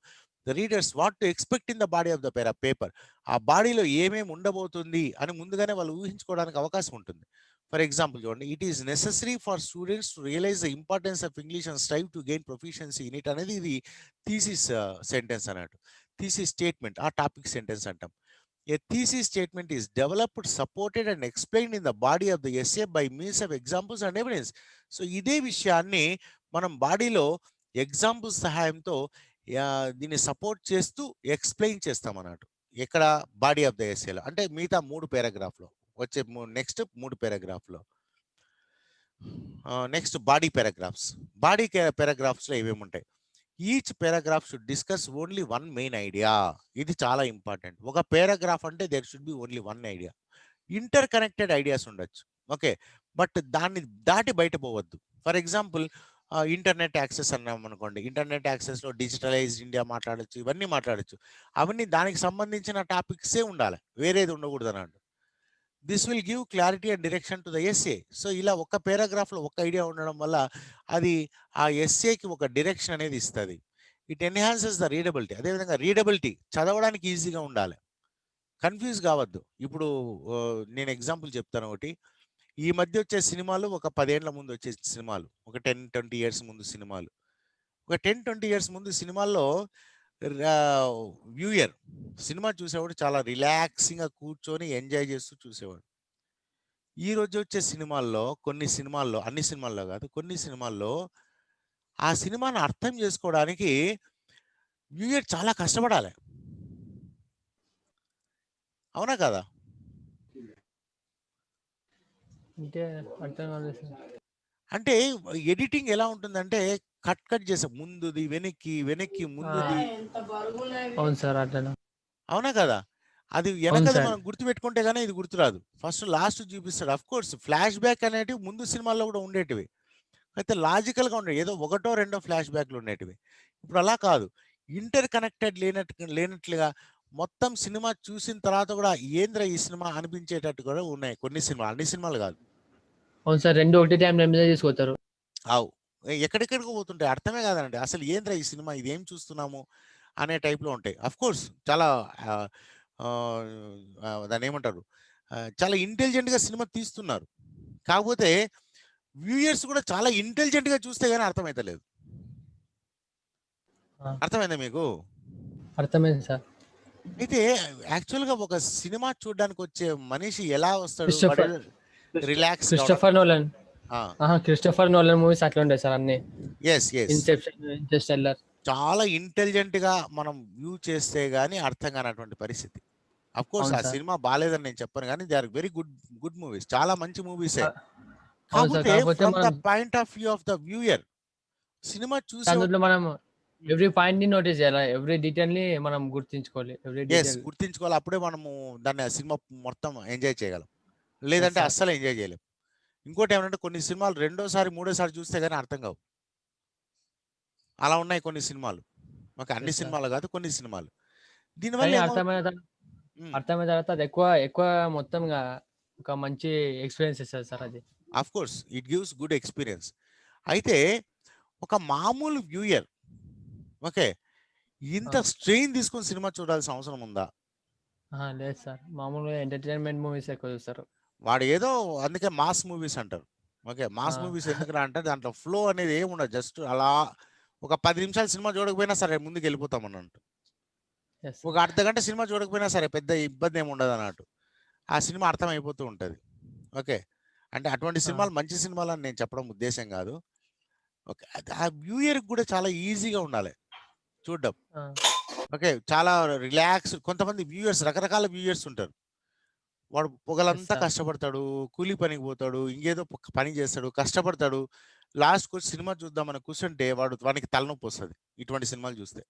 the readers what to expect in the body of the paper. ఆ బాడీలో ఏమేమి ఉండబోతుంది అని ముందుగానే వాళ్ళు ఊహించుకోవడానికి అవకాశం ఉంటుంది. ఫర్ ఎగ్జాంపుల్ చూడండి, it is necessary for students to realise the importance of English and strive to gain proficiency in it అనేది ఇది థీసిస్ సెంటెన్స్ అన్నట్టు. థీసిస్ స్టేట్మెంట్ ఆ టాపిక్ సెంటెన్స్ అంటాం. A thesis statement is developed, supported and explained in the body of the essay by means of examples and evidence. So ఇదే విషయాన్ని మనం బాడీలో examples సహాయంతో దీన్ని సపోర్ట్ చేస్తూ ఎక్స్ప్లెయిన్ చేస్తాం అన్నట్టు. ఎక్కడ? బాడీ ఆఫ్ ద ఎస్సేలో, అంటే మిగతా 3 పారాగ్రాఫ్లో వచ్చే నెక్స్ట్ 3 పారాగ్రాఫ్లో. Next body paragraphs. బాడీ పారాగ్రాఫ్స్లో ఏమేమి ఉంటాయి? Each paragraph should discuss only one main idea. ఇది చాలా ఇంపార్టెంట్. ఒక పారాగ్రాఫ్ అంటే there should be only one idea. Interconnected ideas ఉండొచ్చు, ఓకే, బట్ దాన్ని దాటి బయట పోవద్దు. ఫర్ ఎగ్జాంపుల్ ఇంటర్నెట్ యాక్సెస్ అన్నాం అనుకోండి, ఇంటర్నెట్ యాక్సెస్లో డిజిటలైజ్డ్ ఇండియా మాట్లాడచ్చు, ఇవన్నీ మాట్లాడచ్చు. అవన్నీ దానికి సంబంధించిన టాపిక్సే ఉండాలి, వేరేది ఉండకూడదు అన్నట్టు. This will give clarity and direction to the essay. So ఇలా ఒక పారాగ్రాఫ్లో ఒక ఐడియా ఉండడం వల్ల అది ఆ ఎస్సేకి ఒక డైరెక్షన్ అనేది ఇస్తుంది. It enhances the readability. అదేవిధంగా రీడబిలిటీ, చదవడానికి ఈజీగా ఉండాలి, కన్ఫ్యూజ్ కావద్దు. ఇప్పుడు నేను ఎగ్జాంపుల్ చెప్తాను ఒకటి. ఈ మధ్య వచ్చే సినిమాలు ఒక 10 ఏళ్ల ముందు వచ్చే సినిమాలు, ఒక 10-20 ఇయర్స్ ముందు సినిమాలు, ఒక 10-20 ఇయర్స్ ముందు సినిమాల్లో వ్యూయర్ సినిమా చూసేవాడు చాలా రిలాక్సింగ్గా కూర్చొని ఎంజాయ్ చేస్తూ చూసేవాడు. ఈ రోజు వచ్చే సినిమాల్లో, కొన్ని సినిమాల్లో, అన్ని సినిమాల్లో కాదు, కొన్ని సినిమాల్లో ఆ సినిమాను అర్థం చేసుకోవడానికి వ్యూయర్ చాలా కష్టపడాలి. అవునా కదా? అంటే అర్థం కాలేదు సార్. అంటే ఎడిటింగ్ ఎలా ఉంటుందంటే కట్ చేసే ముందుది వెనక్కి, వెనక్కి ముందుది. అవును సార్, అట్లా. అవునా కదా? అది వెనకది మనం గుర్తుపెట్టుకుంటే కానీ ఇది గుర్తురాదు. ఫస్ట్ లాస్ట్ చూపిస్తాడు. అఫ్ కోర్స్ ఫ్లాష్ బ్యాక్ అనేటివి ముందు సినిమాల్లో కూడా ఉండేటివి, అయితే లాజికల్గా ఉండేవి, ఏదో 1-2 ఫ్లాష్ బ్యాక్లు ఉండేటివి. ఇప్పుడు అలా కాదు, ఇంటర్ కనెక్టెడ్ లేనట్లుగా మొత్తం సినిమా చూసిన తర్వాత కూడా ఏంద్ర ఈ సినిమా అనిపించేటట్టు కూడా ఉన్నాయి కొన్ని సినిమాలు, అన్ని సినిమాలు కాదు. అవును సార్, 2 ఒకటే టైంలో ఎంజాయ్ చేసుకోతారు. అవు ఎక్కడెక్కడికి పోతుంటాయి, అర్థమే కాదండి అసలు ఏంద్ర ఈ సినిమా, ఇది ఏం చూస్తున్నాము అనే టైప్లో ఉంటాయి. అఫ్ కోర్స్ చాలా దాన్ని ఏమంటారు, చాలా ఇంటెలిజెంట్గా సినిమా తీస్తున్నారు. కాకపోతే వ్యూయర్స్ కూడా చాలా ఇంటెలిజెంట్గా చూస్తే కానీ అర్థమవుతలేదు. అర్థమైందా మీకు? అర్థమైంది సార్. అయితే యాక్చువల్‌గా ఒక సినిమా చూడ్డానికి వచ్చే మనిషి ఎలా వస్తాడు? క్రిస్టోఫర్ రిలాక్స్ కావడం. Christopher Nolan Christopher Nolan movies అట్లా ఉంటాయి సార్ అన్ని. యెస్. Inception, Interstellar. చాలా ఇంటెలిజెంట్‌గా మనం వ్యూ చేస్తే గాని అర్థం కానటువంటి పరిస్థితి. అఫ్‌కోర్స్ అవును ఆ సార్. సినిమా బాలేదని నేను చెప్పను గానీ they are very good movies. చాలా మంచి మూవీసే. అవును సార్. కాకపోతే కాకపోతే ఫ్రమ్ ద మనం point of view of the viewer సినిమా అందులో చూసేవాడు మనం ఎవ్రీ పాయింట్‌ని నోటీస్ చేయాలి. ఎవ్రీ డీటెయిల్‌ని మనం గుర్తుంచుకోవాలి. Every yes. డీటెయిల్. గుర్తించుకోవాలి. అప్పుడే మనము దాన్ని ఆ సినిమా మొత్తం ఎంజాయ్ చేయగలం. యెస్ లేదంటే సార్. అస్సలు ఎంజాయ్ చేయలేం. ఇంకోటేమంటే కొన్ని సినిమాలు రెండోసారి, మూడోసారి చూస్తే గాని అర్థం కావు. అలా ఉన్నాయి కొన్ని సినిమాలు. ఓకే. అన్ని యెస్ సార్. సినిమాలు కాదు కొన్ని సినిమాలు. దీనివల్ల కానీ ఏమవుతుంది? హ్మ్. అర్థమైన తర్వాత అది ఎక్కువ ఎక్కువ మొత్తంగా ఒక మంచి ఎక్స్‌పీరియన్స్ ఇస్తది సార్ అది. Of course it gives good experience. అయితే ఒక మామూలు వ్యూయర్ ఓకే. ఇంత ఆ! స్ట్రెయిన్ తీసుకొని సినిమా చూడాల్సిన అవసరం ఉందా? లేదు సార్. మామూలుగా ఎంటర్‌టైన్‌మెంట్ మూవీస్ ఎక్కువ చూస్తారు. వాడు ఏదో అందుకే మాస్ మూవీస్ అంటారు. ఓకే. మాస్ ఆ! మూవీస్ ఎందుకురా అంటే దాంట్లో ఫ్లో అనేది ఏముండదు. జస్ట్ అలా ఒక 10 నిమిషాలు సినిమా చూడకపోయినా సరే ముందుకెళ్ళిపోతాం అన్నట్టు. యెస్ ఒక సార్. అర్ధగంట సినిమా చూడకపోయినా సరే పెద్ద ఇబ్బంది ఏమి ఉండదన్నట్టు. ఆ సినిమా అర్థమైపోతూ ఉంటది. ఓకే. అంటే అటువంటి ఆ! సినిమాలు మంచి సినిమాలని నేను చెప్పడం ఉద్దేశ్యం గాదు. ఓకే. అది ఆ వ్యూయర్‌కి గూడా చాలా ఈజీగా ఉండాలి చూడ్డం. ఆ! ఓకే. చాలా రిలాక్స్ కొంతమంది వ్యూయర్స్ రకరకాల వ్యూయర్స్ ఉంటారు. వాడు యెస్ పొగలంతా సార్. కష్టపడతాడు. కూలి పనికి పోతాడు. ఇంకేదో పని చేస్తాడు. కష్టపడతాడు. లాస్ట్‌కొచ్చి సినిమా చూద్దామని కూర్చుంటే వానికి తలనొప్పొస్తది. ఇటువంటి సినిమాలు చూస్తే.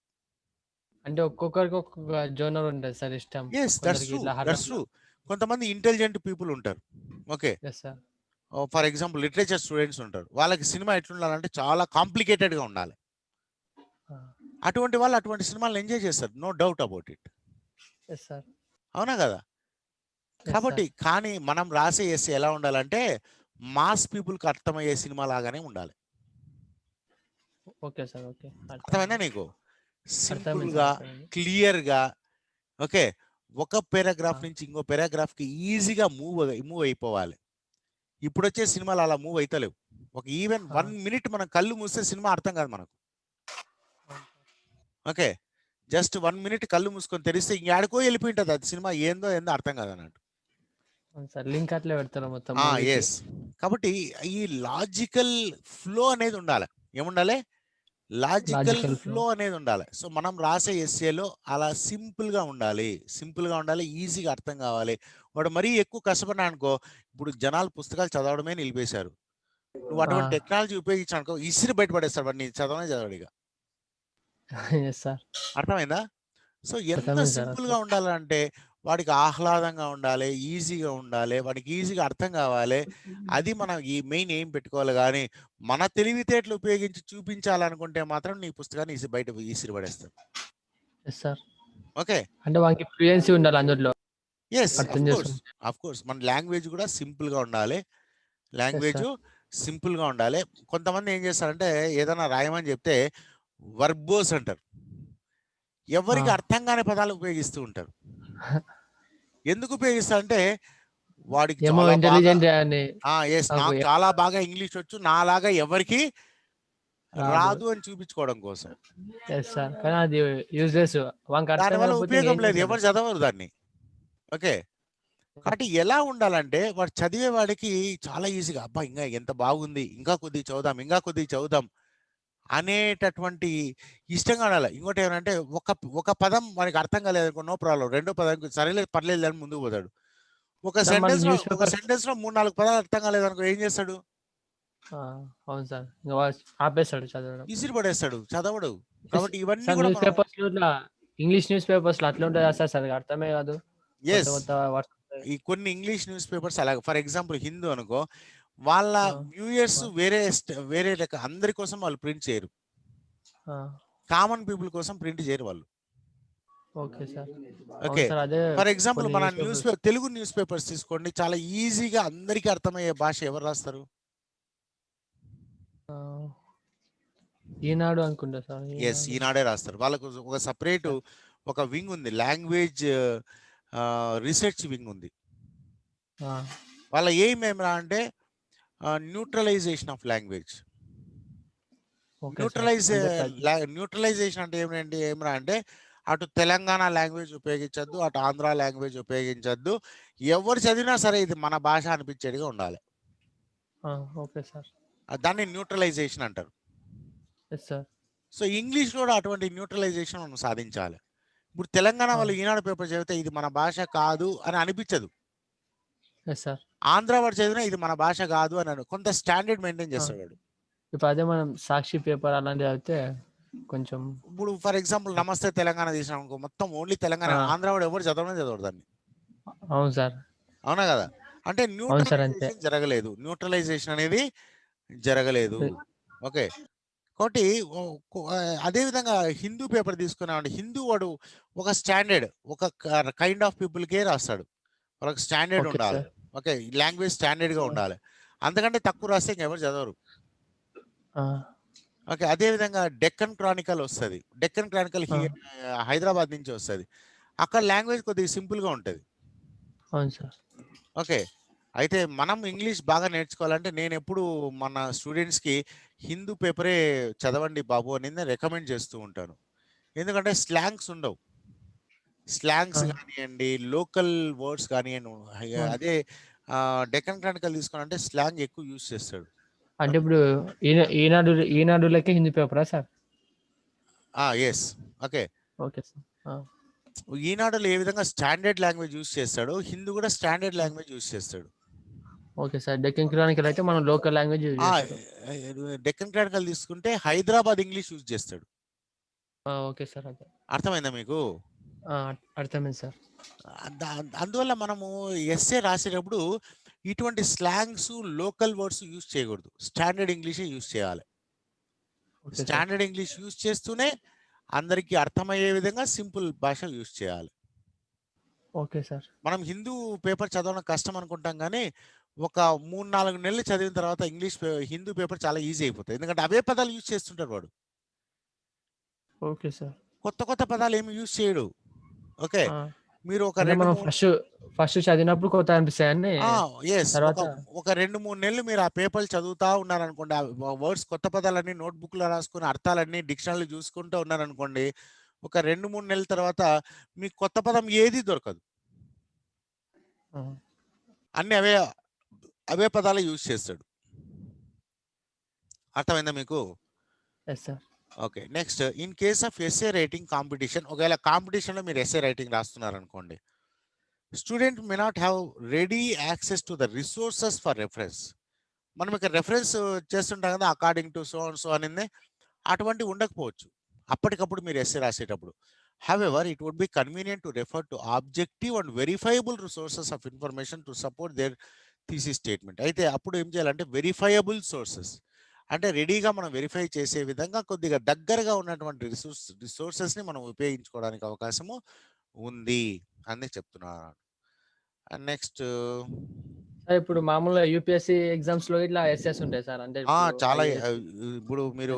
అంటే ఒక్కొక్కరికి ఒక్కొక్క జోనర్ ఉంటది సార్ ఇష్టం. యెస్. కొందరికి ఇట్లా దట్స్ హారర్‌లో. ట్రూ. కొంతమంది ఇంటెలిజెంట్ పీపుల్ ఉంటారు. Okay. Yes sir. For example literature students ఉంటారు. వాళ్ళకి సినిమా ఎట్లుండాలంటే చాలా కాంప్లికేటెడ్‌గా ఉండాలి. ఆ! అటువంటి వాళ్ళు అటువంటి సినిమాలను ఎంజాయ్ చేస్తారు. No doubt about it. Yes sir. అవునా గదా! యెస్ కాబట్టి సార్. కానీ మనం రాసే ఎస్సే ఎలా ఉండాలంటే మాస్ పీపుల్‌కి అర్థమయ్యే సినిమా లాగానే ఉండాలి. Okay sir. ఓకే. అర్థమైందా అర్థమైంది. నీకు? అర్థమైంది సార్. సింపుల్‌గా, అర్థమైంది. క్లియర్‌గా ఓకే. ఒక ఆ! పారాగ్రాఫ్ నుంచి ఇంకో పారాగ్రాఫ్‌కి ఈజీగా మూవ్ అయిపోవాలి. ఇప్పుడొచ్చే సినిమాలు అలా మూవ్ అయితలేవు. ఒక ఈవెన్ ఆ! 1 మినిట్ మనం కళ్ళు మూస్తే సినిమా అర్థం కాదు మనకు. అవును. ఓకే. జస్ట్ 1 మినిట్ కళ్ళు మూసుకొని తెరిస్తే ఇంకేడకో ఎళ్ళిపోయుంటది అది సినిమా ఏందో అర్థం కాదన్నట్టు. అవును సార్. లింక్ అట్లే పెడతారు మొత్తం ఆ! మూవీకి. యెస్. కాబట్టి ఈ లాజికల్ ఫ్లో అనేది ఉండాలి. ఏముండాలి? Logical logical flow. ఫ్లో అనేది ఉండాలి. సో, మనం రాసే ఎస్సేలో అలా సింపుల్‌గా ఉండాలి. సింపుల్‌గా ఉండాలి. ఈజీగా అర్థం కావాలి. వాడు మరీ ఎక్కువ కష్టపడినాడనుకో ఇప్పుడు జనాలు పుస్తకాలు చదవడమే నిలిపేశారు. నువ్వు ఆ! అటువంటి టెక్నాలజీ ఉపయోగించావనుకో ఇసిరి బయట పడేస్తాడు వాడు. నీకు చదవనే చదవడిక. Yes sir. అర్థమైందా? సో, ఎంత అర్థమైంది సార్. సింపుల్‌గా అర్థం. ఉండాలంటే వాడికి ఆహ్లాదంగా ఉండాలి. ఈజీగా ఉండాలి. వాడికి ఈజీగా అర్థం కావాలి. అది మనం ఈ మెయిన్ ఎయిమ్ పెట్టుకోవాలి గానీ, మన తెలివితేటలు ఉపయోగించి చూపించాలనుకుంటే మాత్రం నీ పుస్తకాన్ని బయట ఇసిరి పడేస్తారు. Yes sir. ఓకే. అంటే వానికి ఫ్లూయెన్సీ ఉండాలి అందులో. యెస్. అర్థం చేసుకుంటే. Of course. మన లాంగ్వేజ్ గూడా సింపుల్‌గా ఉండాలి. Yes language sir. సింపుల్‌గా ఉండాలి. కొంతమంది ఏం చేస్తారంటే ఏదైనా రాయమని చెప్తే వర్బోస్ అంటారు. ఎవరికీ ఆ! అర్థం కాని పదాలు ఉపయోగిస్తూ ఉంటారు. ఎందుకు ఉపయోగిస్తారంటే వాడికి ఏమో చాలా బాగా ఇంటెలిజెంట్ అని యెస్. నాకు నాకు చాలా బాగా ఇంగ్లీష్ వచ్చు. నాలాగా ఎవరికీ రాదు. రాదు అని చూపించుకోవడం కోసం. Yes sir. కానీ అది యూజ్‌లెస్. వానికి అర్థం దానివల్ల కాకపోతే ఉపయోగం ఇంకేం లేదు. చేస్తాడు? ఎవరు చదవరు దాన్ని. ఓకే. కాబట్టి ఎలా ఉండాలంటే వాడు చదివే వాడికి చాలా ఈజీగా అబ్బా! ఇంగా ఎంత బాగుంది. ఇంకా కొద్దిగా చదువుదాం. ఇంకా కొద్దిగా చదువుదాం. అనేటటువంటి ఇష్టంగా ఉండాలి. ఇంకోటేమనంటే ఒక ఒక పదం వాడికి అర్థం కాలేదనుకో నో ప్రాబ్లమ్. రెండో పదానికి సరేలే పర్లేదులే అని ముందుకు పోతాడు. సార్ మళ్ళీ న్యూస్ ఒక పేపర్స్. సెంటెన్స్‌లో 3, 4 పదాలు అర్థం కాలేదనుకో ఏం చేస్తాడు? ఆ! అవును సార్. ఇంక ఆపేస్తాడు చదవడం. ఇసిరి పడేస్తాడు. చదవడు. యెస్. కాబట్టి ఇవన్నీ సార్ కూడా న్యూస్ మనం పేపర్స్‌లో ఇట్లా ఇంగ్లీష్ న్యూస్ పేపర్స్‌లో అట్లా ఉంటదా సార్? సరిగ్గా అర్థమే కాదు. కొత్త యెస్. కొత్త వర్డ్స్ వస్తాయి. ఈ కొన్ని ఇంగ్లీష్ న్యూస్ పేపర్స్ అలాగా ఫర్ ఎగ్జాంపుల్ హిందూ అనుకో, వాళ్ళ ఆ! వ్యూయర్స్ ఆ! వేరే అందరి కోసం వాళ్ళు ప్రింట్ చేయరు. ఆ! కామన్ పీపుల్ కోసం ప్రింట్ చేయరు వాళ్ళు. Okay sir. ఓకే. అవును సార్. అదే ఫర్ ఎగ్జాంపుల్ కొన్ని మన news papers. Telugu news papers తీసుకోండి. చాలా ఈజీగా అందరికీ అర్థమయ్యే భాష ఎవరు రాస్తారు? ఆ! ఈనాడు అనుకుంటా సార్. యెస్. ఈనాడు. ఈనాడే రాస్తారు. వాళ్ళకు ఒక సెపరేటు సార్. ఒక వింగ్ ఉంది. లాంగ్వేజ్ రిసర్చ్ వింగ్ ఉంది. ఆ! వాళ్ళ ఎయిమ్ ఏమిరా అంటే neutralisation of language. Okay sir. అంటే న్యూట్రలైజేషన్ అంటే ఏమరా అంటే అటు తెలంగాణ లాంగ్వేజ్ ఉపయోగించొద్దు, అటు ఆంధ్ర లాంగ్వేజ్ ఉపయోగించొద్దు. ఎవరు చదివినా సరే ఇది మన భాష అనిపించేట్టుగా ఉండాలి. Okay sir. దాన్ని న్యూట్రలైజేషన్ అంటారు. Yes sir. సో ఇంగ్లీష్ కూడా అటువంటి న్యూట్రలైజేషన్ మనం సాధించాలి. ఇప్పుడు తెలంగాణ వాళ్ళు ఈనాడు పేపర్ చదివితే ఇది మన భాష కాదు అని అనిపించదు. Yes sir. ఆంధ్ర వాడు చదివినా ఇది మన భాష కాదు అని కొంత స్టాండర్డ్ మెయింటైన్ చేస్తాడు వాడు. ఇప్పుడు అదే మనం సాక్షి పేపర్ అలాంటివి అయితే కొంచెం ఇప్పుడు ఫర్ ఎగ్జాంపుల్ నమస్తే తెలంగాణ తీసినాం అనుకో, మొత్తం ఓన్లీ తెలంగాణ, ఆంధ్ర వాడు ఎవరు చదవడు దాన్ని. అవును సార్. అవునా కదా? అంటే న్యూట్రలైజేషన్ జరగలేదు, న్యూట్రలైజేషన్ అనేది జరగలేదు. ఓకే, కాబట్టి అదే విధంగా హిందూ పేపర్ తీసుకున్నామంటే హిందూ వాడు ఒక స్టాండర్డ్, ఒక కైండ్ ఆఫ్ పీపుల్కే రాస్తాడు. వాళ్ళకి స్టాండర్డ్ ఉండాలి. ఓకే, లాంగ్వేజ్ స్టాండర్డ్ గా ఉండాలి. అంతకంటే తక్కువ రాస్తే ఇంకెవరు చదవరు. ఓకే, అదే విధంగా డెక్కన్ క్రానికల్ వస్తుంది. డెక్కన్ క్రానికల్ హైదరాబాద్ నుంచి వస్తుంది. అక్కడ లాంగ్వేజ్ కొద్దిగా సింపుల్ గా ఉంటుంది. అవును సార్. ఓకే, అయితే మనం ఇంగ్లీష్ బాగా నేర్చుకోవాలంటే నేను ఎప్పుడు మన స్టూడెంట్స్కి హిందూ పేపరే చదవండి బాబు అని నేను రికమెండ్ చేస్తూ ఉంటాను. ఎందుకంటే స్లాంగ్స్ ఉండవు. స్లాంగ్స్ కానివ్వండి, లోకల్ వర్డ్స్ కానివ్వండి. అదే డెక్కన్ క్రానికల్ తీసుకున్నానంటే స్లాంగ్ ఎక్కువ యూజ్ చేస్తాడు. అంటే ఇప్పుడు ఈనాడులకే హిందీ పేపరా sir? Yes. Okay, okay sir. ఈనాడులో ఏ విధంగా స్టాండర్డ్ లాంగ్వేజ్ యూజ్ చేస్తాడో హిందూ కూడా స్టాండర్డ్ లాంగ్వేజ్ యూజ్ చేస్తాడు. Okay sir. డెక్కన్ క్రానికల్ అయితే మనం లోకల్ లాంగ్వేజ్ డెక్కన్ క్రానికల్ తీసుకుంటే హైదరాబాద్ ఇంగ్లీష్ యూజ్ చేస్తాడు. Okay sir. అర్థమైందా మీకు? అర్థమైంది సార్. అందువల్ల మనము ఎస్ఏ రాసేటప్పుడు ఇటువంటి స్లాంగ్స్, లోకల్ వర్డ్స్ యూజ్ చేయకూడదు. స్టాండర్డ్ ఇంగ్లీషే యూజ్ చేయాలి. స్టాండర్డ్ ఇంగ్లీష్ యూజ్ చేస్తూనే అందరికీ అర్థమయ్యే విధంగా సింపుల్ భాష యూజ్ చేయాలి. Okay sir. మనం హిందూ పేపర్ చదవడం కష్టం అనుకుంటాం, కానీ ఒక 3-4 నెలలు చదివిన తర్వాత హిందూ పేపర్ చాలా ఈజీ అయిపోతుంది. ఎందుకంటే అవే పదాలు యూజ్ చేస్తుంటారు వాడు. Okay sir. కొత్త పదాలు ఏమి యూజ్ చేయడు. ఓకే, మీరు ఒక ఫస్ట్ చదివినప్పుడు కొత్త అనిపిస్తాయని ఒక 2-3 నెలలు మీరు ఆ పేపర్లు చదువుతా ఉన్నారనుకోండి, ఆ వర్డ్స్ కొత్త పదాలన్నీ నోట్బుక్ లో రాసుకుని అర్థాలన్నీ డిక్షనరీలు చూసుకుంటూ ఉన్నారనుకోండి, ఒక 2-3 నెలల తర్వాత మీకు కొత్త పదం ఏది దొరకదు. అన్ని అవే పదాలు యూజ్ చేస్తాడు. అర్థమైందా మీకు? Okay, next in case of essay writing competition, ఒకవేళ కాంపిటీషన్లో మీరు ఎస్ఏ రైటింగ్ రాస్తున్నారనుకోండి, student may not have ready access to the resources for reference. మనం ఇక్కడ రెఫరెన్స్ చేస్తుంటాం కదా, according to so and so అనేది, అటువంటి ఉండకపోవచ్చు అప్పటికప్పుడు మీరు ఎస్ఏ రాసేటప్పుడు. However it would be convenient to refer to objective and verifiable resources of information to support their thesis statement. అయితే అప్పుడు ఏం చేయాలంటే వెరిఫైయబుల్ సోర్సెస్ అంటే రెడీగా మనం వెరిఫై చేసే విధంగా కొద్దిగా దగ్గరగా ఉన్నటువంటి రిసోర్సెస్ని మనం ఉపయోగించుకోవడానికి అవకాశము ఉంది అని చెప్తున్నాను. నెక్స్ట్ ఇప్పుడు మామూలుగా యూపీఎస్సీ ఎగ్జామ్స్ లో ఇట్లా ఎస్ఎస్ ఉంటాయి సార్. అంటే చాలా ఇప్పుడు మీరు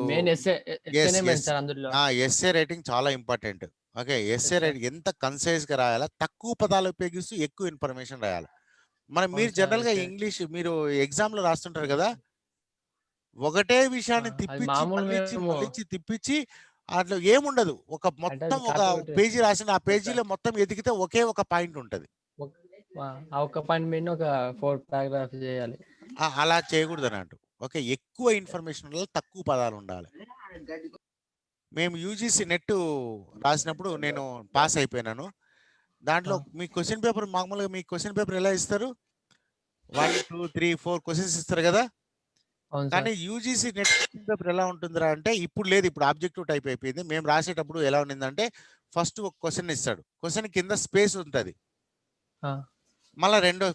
ఎస్ఏ రైటింగ్ చాలా ఇంపార్టెంట్. ఓకే, ఎస్ఏ రైటింగ్ ఎంత కన్సైజ్ గా రాయాలా, తక్కువ పదాలు ఉపయోగిస్తూ ఎక్కువ ఇన్ఫర్మేషన్ రాయాలి. మీరు జనరల్ గా ఇంగ్లీష్ మీరు ఎగ్జామ్ లో రాస్తుంటారు కదా, ఒకటే విషయాన్ని తిప్పించి అట్లా ఏముండదు. మొత్తం ఒక పేజీ రాసిన ఆ పేజీలో మొత్తం ఎదిగితే ఒకే ఒక పాయింట్ ఉంటది. ఒక పాయింట్ మీద ఒక 4 పారాగ్రాఫ్స్ చేయాలి. అలా చేయకూడదు అన్నట్టు. ఓకే, ఎక్కువ ఇన్ఫర్మేషన్ ఉండాలి, తక్కువ పదాలు ఉండాలి. మేము యూజీసీ నెట్ రాసినప్పుడు నేను పాస్ అయిపోయినాను. దాంట్లో మీ క్వశ్చన్ పేపర్ మామూలుగా మీ క్వశ్చన్ పేపర్ ఎలా ఇస్తారు, 1, 2, 3, 4 క్వశ్చన్స్ ఇస్తారు కదా. కానీ యూజీసీ నెట్ క్వశ్చన్ పేపర్ ఎలా ఉంటుందిరా అంటే ఇప్పుడు లేదు, ఇప్పుడు ఆబ్జెక్టివ్ టైప్ అయిపోయింది. మేము రాసేటప్పుడు ఎలా ఉండిందంటే ఫస్ట్ ఒక క్వశ్చన్ ఇస్తాడు, క్వశ్చన్ కింద స్పేస్ ఉంటుంది, మళ్ళీ రెండో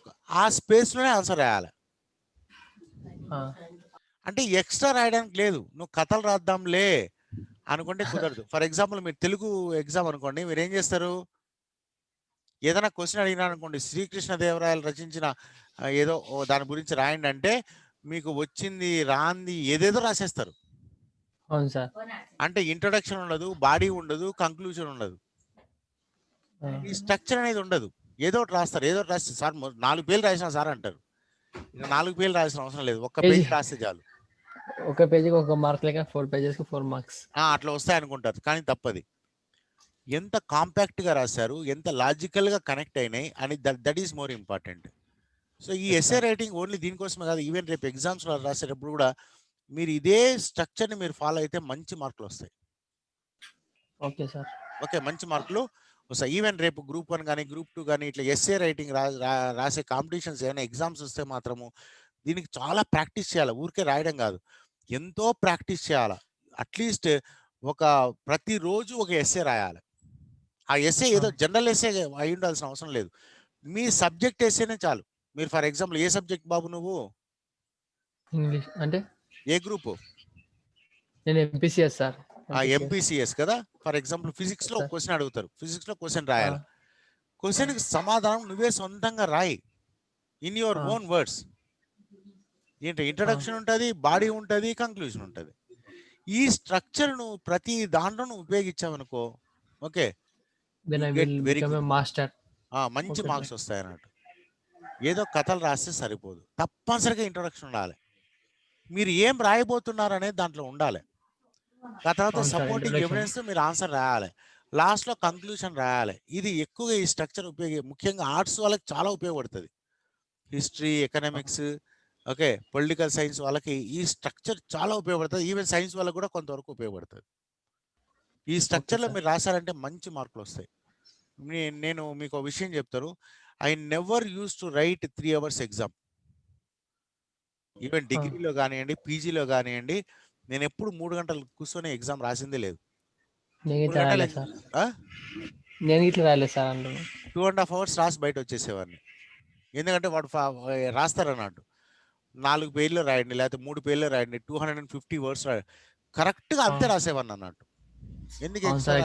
ఆ స్పేస్ లోనే ఆన్సర్ రాయాలి. అంటే ఎక్స్ట్రా రాయడానికి లేదు. నువ్వు కథలు రాద్దాంలే అనుకుంటే కుదరదు. ఫర్ ఎగ్జాంపుల్ మీరు తెలుగు ఎగ్జామ్ అనుకోండి, మీరు ఏం చేస్తారు, ఏదైనా క్వశ్చన్ అడిగినా అనుకోండి, శ్రీకృష్ణదేవరాయలు రచించిన ఏదో దాని గురించి రాయండి అంటే మీకు వచ్చింది రాంది ఏదేదో రాసేస్తారు. అంటే ఇంట్రొడక్షన్ ఉండదు, బాడీ ఉండదు, కంక్లూజన్ ఉండదు, ఈ స్ట్రక్చర్ అనేది ఉండదు. ఏదో ఒకటి రాస్తారు, ఏదో ఒకటి రాస్తే సార్ 4 పేజీలు రాసిన సార్ అంటారు. 4 పేజీలు రాసిన అవసరం లేదు, ఒక్క పేజీ రాస్తే చాలు. ఒక పేజీకి ఒక మార్క్ లేక 4 పేజెస్కి 4 మార్క్స్. అట్లా వస్తాయి అనుకుంటారు, కానీ తప్పది. ఎంత కాంపాక్ట్గా రాశారు, ఎంత లాజికల్గా కనెక్ట్ అయినాయి అని that is more important. So ఈ Yes, essay sir. Writing only దీనికోసమే కాదు, ఈవెన్ రేపు ఎగ్జామ్స్ రాసేటప్పుడు కూడా మీరు ఇదే స్ట్రక్చర్ని మీరు ఫాలో అయితే మంచి మార్కులు వస్తాయి. Okay sir. ఓకే, మంచి మార్కులు వస్తాయి. ఈవెన్ రేపు గ్రూప్ 1 కానీ గ్రూప్ 2 కానీ ఇట్లా ఎస్ఏ రైటింగ్ రాసే కాంపిటీషన్స్ ఏమైనా ఎగ్జామ్స్ వస్తే మాత్రము దీనికి చాలా ప్రాక్టీస్ చేయాలి. ఊరికే రాయడం కాదు, ఎంతో ప్రాక్టీస్ చేయాలి. అట్లీస్ట్ ప్రతిరోజు ఒక ఎస్ఏ రాయాలి. ఆ ఎస్ఏ ఏదో జనరల్ ఎస్ఏ అయి ఉండాల్సిన అవసరం లేదు, మీ సబ్జెక్ట్ ఎస్ఏనే చాలు. మీరు ఫర్ ఎగ్జాంపుల్ ఏ సబ్జెక్ట్ బాబు నువ్వు? ఇంగ్లీష్ అంటే ఏ గ్రూపు? నేను ఎంపీసీఎస్ సార్. ఎంపీసీఎస్ కదా. ఫర్ ఎగ్జాంపుల్ ఫిజిక్స్లో ఒక క్వశ్చన్ అడుగుతారు, ఫిజిక్స్లో క్వశ్చన్ రాయాలి. క్వశ్చన్కి సమాధానం నువ్వే సొంతంగా రాయి, ఇన్ యువర్ ఓన్ వర్డ్స్. ఏంటి, ఇంట్రడక్షన్ ఉంటుంది, బాడీ ఉంటుంది, కంక్లూజన్ ఉంటుంది. ఈ స్ట్రక్చర్ను ప్రతి దాంట్లో నువ్వు ఉపయోగించావనుకో, ఓకే, వెరీ గుడ్, మాస్టర్. మంచి మార్క్స్ వస్తాయి అన్నట్టు. ఏదో కథలు రాస్తే సరిపోదు, తప్పనిసరిగా ఇంట్రొడక్షన్ ఉండాలి. మీరు ఏం రాయబోతున్నారు అనేది దాంట్లో ఉండాలి. ఆ తర్వాత సపోర్టింగ్ ఎవిడెన్స్ మీరు ఆన్సర్ రాయాలి, లాస్ట్లో కంక్లూషన్ రాయాలి. ఇది ఎక్కువగా ఈ స్ట్రక్చర్ ముఖ్యంగా ఆర్ట్స్ వాళ్ళకి చాలా ఉపయోగపడుతుంది. History, economics, okay, political science వాళ్ళకి ఈ స్ట్రక్చర్ చాలా ఉపయోగపడుతుంది. ఈవెన్ సైన్స్ వాళ్ళకి కూడా కొంతవరకు ఉపయోగపడుతుంది. ఈ స్ట్రక్చర్లో మీరు రాశారంటే మంచి మార్కులు వస్తాయి. నేను మీకు ఒక విషయం చెప్తాను, I never use to right 3 hours exam. Even డిగ్రీలో కానివ్వండి, పీజీలో కానివ్వండి, నేను ఎప్పుడు 3 గంటలు కూర్చొని ఎగ్జామ్ రాసిందే లేదు. 2.5 hours రాసి బయట వచ్చేసేవాడిని. ఎందుకంటే వాడు రాస్తారన్నట్టు 4 పేజీలో రాయండి, లేకపోతే 3 పేజీలో రాయండి, 250 words రాయండి, కరెక్ట్గా అంతే రాసేవాడిని అన్నట్టు. ఎందుకు ఎక్స్ట్రా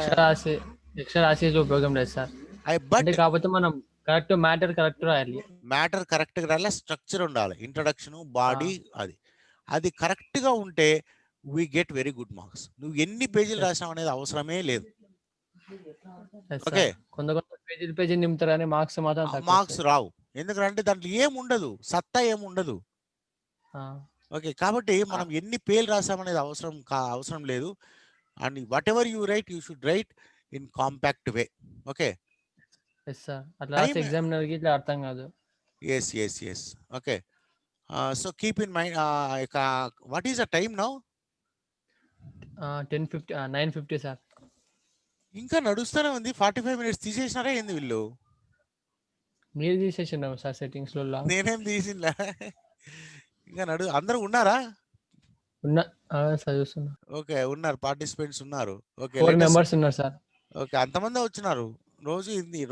రాసే ఉపయోగం లేదు సార్. కాకపోతే మనం కరెక్ట్ మ్యాటర్ కరెక్ట్గా రాయాలి, స్ట్రక్చర్ ఉండాలి, ఇంట్రడక్షన్, బాడీ, అది కరెక్ట్గా ఉంటే we get very good marks. నువ్వు ఎన్ని పేజీలు రాసావు అనేది అవసరమే లేదు. ఓకే, పేజీ నింపుతారు కానీ మార్క్స్ రావు. ఎందుకంటే దాంట్లో ఏముండదు, సత్తా ఏముండదు. ఓకే, కాబట్టి మనం ఎన్ని పేర్లు రాసామనేది అవసరం లేదు. And whatever you write, you should write in compact way. Okay, అర్థం కాదు. Yes okay. So keep in mind, what is the time now? 9:50 sir. ఇంకా నడుస్తూనే ఉంది. 45 minutes తీసేసినారా ఏంది వీళ్ళు? మీరు తీసేసినారు సార్ సెట్టింగ్స్ లో. నేనేం తీసినా, ఇంకా అందరూ ఉన్నారా? ఓకే, ఉన్నారు, పార్టిసిపెంట్స్ ఉన్నారు. ఓకే, 4 members ఉన్నారు సార్. ఓకే, అంతమంది వచ్చినారు.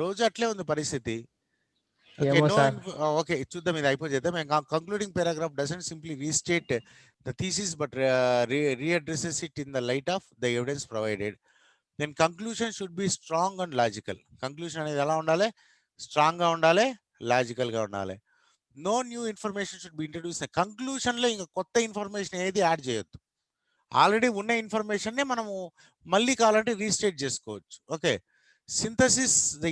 రోజు అట్లే ఉంది పరిస్థితి. ఓకే, చూద్దాం, ఇది అయిపోయేద్దాం. Concluding paragraph doesn't simply restate the thesis but readdresses it in the light of the evidence provided. Then conclusion should be strong and logical. Conclusion అనేది ఎలా ఉండాలి? స్ట్రాంగ్గా ఉండాలి, లాజికల్గా ఉండాలి. No new information should be introduce. కంక్లూషన్లో ఇంకా కొత్త ఇన్ఫర్మేషన్ ఏది యాడ్ చేయొద్దు. ఆల్రెడీ ఉన్న ఇన్ఫర్మేషన్నే మనము మళ్ళీ కావాలంటే రీస్టేట్ చేసుకోవచ్చు. Okay, synthesize the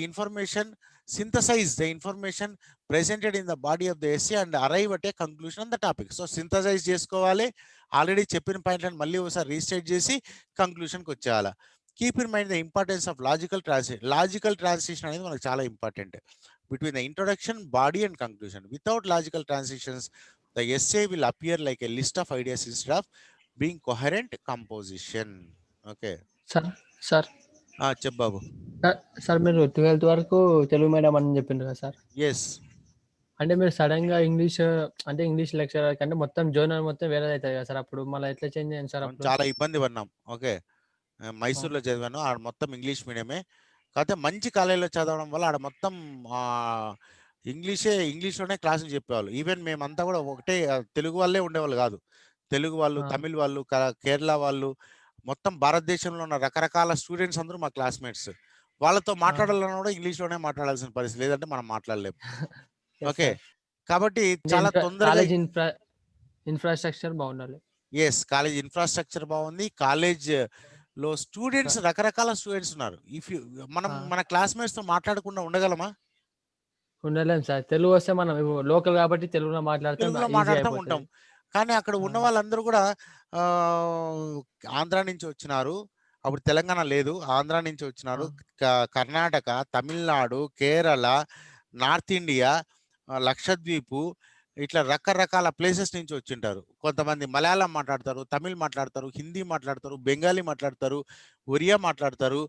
information presented in the body of the essay and arrive at a conclusion on the topic. So synthesize చేసుకోవాలి, ఆల్రెడీ చెప్పిన పాయింట్లను మళ్ళీ ఒకసారి రీస్టేట్ చేసి కంక్లూషన్కి వచ్చేయాలి. Keep in mind the importance of logical transition అనేది మనకు చాలా important between the introduction, body and conclusion. Without logical transitions, the essay will appear like a list of ideas instead of being coherent composition. Okay, sir చెప్పు sir. మీరు 12th వరకు Telugu medium అని చెప్పిండ్రు కదా sir? Yes. అంటే మీరు sudden గా English lecturer కంటే మొత్తం జోనల్ మొత్తం వేరే అవుతుంది కదా సార్, అప్పుడు మళ్ళీ ఎట్లా చేంజ్ అయ్యింది సార్? చాలా ఇబ్బంది పడినాం. ఓకే, మైసూర్లో చదివాను, ఆడ మొత్తం ఇంగ్లీష్ మీడియమే. కాకపోతే మంచి కాలేజీలో చదవడం వల్ల ఆడ మొత్తం ఇంగ్లీష్లోనే క్లాసులు చెప్పేవాళ్ళు. ఈవెన్ మేమంతా కూడా ఒకటే తెలుగు వాళ్ళే ఉండేవాళ్ళు కాదు, తెలుగు వాళ్ళు, తమిళ్ వాళ్ళు, కేరళ వాళ్ళు, మొత్తం భారతదేశంలో ఉన్న రకరకాల స్టూడెంట్స్ అందరూ మా క్లాస్మేట్స్. వాళ్ళతో మాట్లాడాలన్నా కూడా ఇంగ్లీష్లోనే మాట్లాడాల్సిన పరిస్థితి, లేదంటే మనం మాట్లాడలేము. ఓకే, కాబట్టి చాలా తొందరగా ఇన్ఫ్రాస్ట్రక్చర్ బాగుండాలి. ఎస్, కాలేజ్ ఇన్ఫ్రాస్ట్రక్చర్ బాగుంది. కాలేజ్ లో స్టూడెంట్స్, రకరకాల స్టూడెంట్స్ ఉన్నారు. మన క్లాస్మేట్స్ తో మాట్లాడకుండా ఉండగలమా? ఉండలేం సార్. తెలుగు వస్తే మనం లోకల్ కాబట్టి తెలుగులో మాట్లాడుతూ ఉంటాం. కానీ అక్కడ ఉన్న వాళ్ళందరూ కూడా ఆంధ్ర నుంచి వచ్చినారు. అప్పుడు తెలంగాణ లేదు, ఆంధ్ర నుంచి వచ్చినారు. కర్ణాటక, తమిళనాడు, కేరళ, నార్త్ ఇండియా, లక్షద్వీపు, ఇట్లా రకరకాల ప్లేసెస్ నుంచి వచ్చింటారు. కొంతమంది మలయాళం మాట్లాడతారు, తమిళ్ మాట్లాడతారు, హిందీ మాట్లాడతారు, బెంగాలీ మాట్లాడతారు, ఒరియా మాట్లాడతారు,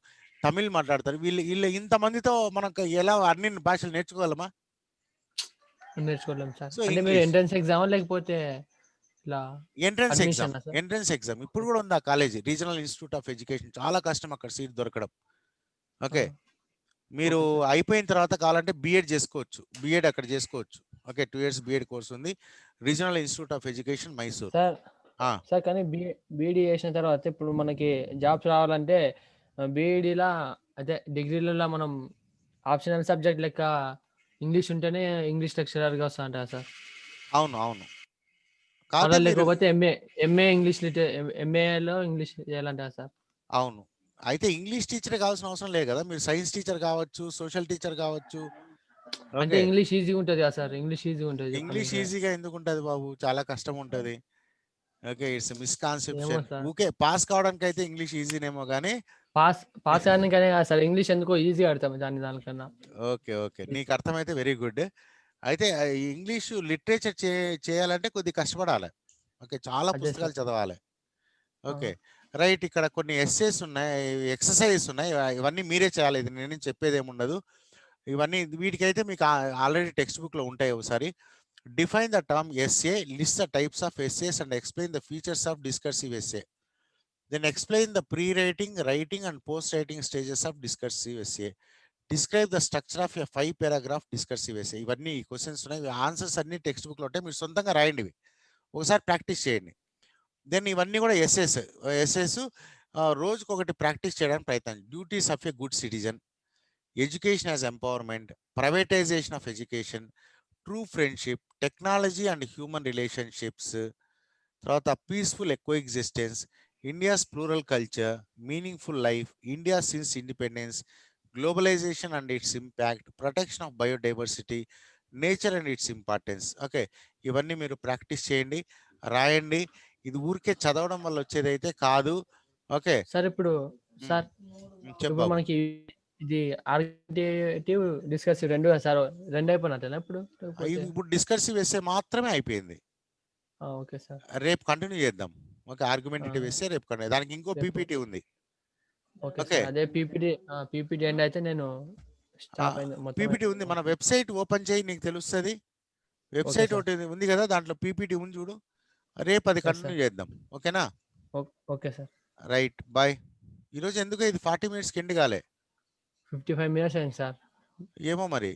తమిళ్ మాట్లాడతారు. వీళ్ళు ఇంతమందితో మనకు ఎలా అన్ని భాషలు నేర్చుకోగలమా? నేర్చుకోలేం సార్. సో అంటే మీరు ఇంగ్లీష్ ఎంట్రన్స్ ఎగ్జామా లేకపోతే ఇట్లా ఎంట్రన్స్ ఎగ్జామ్, అడ్మిషనా సార్? ఎంట్రన్స్ ఎగ్జామ్ ఇప్పుడు కూడా ఉంది ఆ college, regional institute of education. చాలా కష్టం అక్కడ సీట్ దొరకడం. ఓకే, మీరు ఓకే సార్. అయిపోయిన తర్వాత కావాలంటే బీఎడ్ చేసుకోవచ్చు, బీఎడ్ అక్కడ చేసుకోవచ్చు. ఓకే, 2 years బీఎడ్ కోర్స్ ఉంది, regional institute of education, Mysore. Sir sir కానీ బీఈడీ చేసిన తర్వాత ఇప్పుడు మనకి జాబ్స్ రావాలంటే బీఈడీలా అదే డిగ్రీలలో మనం ఆప్షనల్ సబ్జెక్ట్ లెక్క ఇంగ్లీష్ ఉంటేనే ఇంగ్లీష్ లెక్చరర్గా వస్తా అంటారా సార్? అవును అవును. అలా కాకపోతే మీరు లేకపోతే ఎంఏ ఇంగ్లీష్ ఎంఏలో ఇంగ్లీష్ చేయాలంటారా సార్? అవును, అయితే ఇంగ్లీష్ టీచర్ కావాల్సిన అవసరం లేదు కదా, మీరు సైన్స్ టీచర్ కావచ్చు, సోషల్ టీచర్ కావచ్చు. అంటే ఓకే, ఇంగ్లీష్ ఈజీగా ఉంటుంది కదా సార్? ఇంగ్లీష్ ఈజీగా ఉంటుంది ఇంగ్లీష్ చెప్పనీకి. ఈజీగా ఎందుకు ఉంటుంది బాబు, చాలా కష్టం ఉంటుంది. ఓకే, ఇట్స్ ఏమో మిస్కాన్సెప్షన్. సార్. ఓకే, పాస్ కావడానికి అయితే ఇంగ్లీష్ ఈజీనేమో కానీ. పాస్ అవ్వడానికనే కదా సార్, ఇంగ్లీష్ ఎందుకో ఈజీగా ఆడతాం దానికన్నా. ఓకే ఓకే, నీకు అర్థమైతే వెరీ గుడ్. అయితే ఈ ఇంగ్లీషు లిటరేచర్ చేయాలంటే కొద్దిగా కష్టపడాలి. ఓకే, చాలా అదే పుస్తకాలు సార్. చదవాలి. Okay, right. ఇక్కడ కొన్ని ఎస్సేస్ ఉన్నాయి, ఎక్సర్సైజెస్ ఉన్నాయి, ఇవన్నీ మీరే చేయాలి. ఇది నేను చెప్పేది ఏముండదు. ఇవన్నీ వీటికైతే మీకు ఆల్రెడీ టెక్స్ట్ బుక్లో ఉంటాయి. ఒకసారి define the term essay, list the types of essays and explain the features of discursive essay. Then explain the pre-writing, writing and post-writing stages of discursive essay. Describe the structure of a 5-paragraph discursive essay. ఇవన్నీ questions ఉన్నాయి, answers అన్ని text బుక్లో ఉంటాయి, మీరు సొంతంగా రాయండి. ఇవి ఒకసారి ప్రాక్టీస్ చేయండి. దెన్ ఇవన్నీ కూడా ఎస్ఎస్ రోజుకొకటి ప్రాక్టీస్ చేయడానికి ప్రయత్నం. Duties of a good citizen, education as empowerment, privatisation of education, true friendship, technology and human relationships, తర్వాత peaceful coexistence, India's plural culture, meaningful life, India since independence, globalisation and its impact, protection of biodiversity, nature and its importance. Okay, ఇవన్నీ మీరు practice చేయండి, రాయండి. ఇది ఊరికే చదవడం వల్ల వచ్చేది అయితే కాదు. ఓకే సార్ ఇప్పుడు సార్ ఇప్పుడు చెప్పు. మనకి ఇది ఆర్గ్యుమేటివ్ డిస్కస్ రెండు కదా సార్, రెండు అయిపోయినట్టేనా ఇప్పుడు? ఇప్పుడు డిస్కర్సివ్ ఎస్సే మాత్రమే అయిపోయింది. ఓకే సార్, రేపు కంటిన్యూ చేద్దాం. ఓకే, ఆర్గ్యుమెంటేటివ్ ఎస్సే రేపు కంటిన్యూ, దానికి ఇంకో పీపీటీ ఉంది. Okay okay, sir. అదే పీపీటీ ఎండ్ అయితే నేను స్టాప్ అయింది మొత్తం. పీపీటీ ఉంది, మన వెబ్సైట్ ఓపెన్ చేయి, నీకు తెలుస్తుంది. వెబ్సైట్ ఒకటి ఉంది కదా, దాంట్లో పీపీటీ ఉంది చూడు. రేపు అది కంటిన్యూ చేద్దాం. ఓకేనా? Okay sir. Right, bye. ఈరోజు ఎందుకు ఇది 40 minutes ఎండ్ కాలే? 55 minutes అయింది సార్. ఏమో మరి.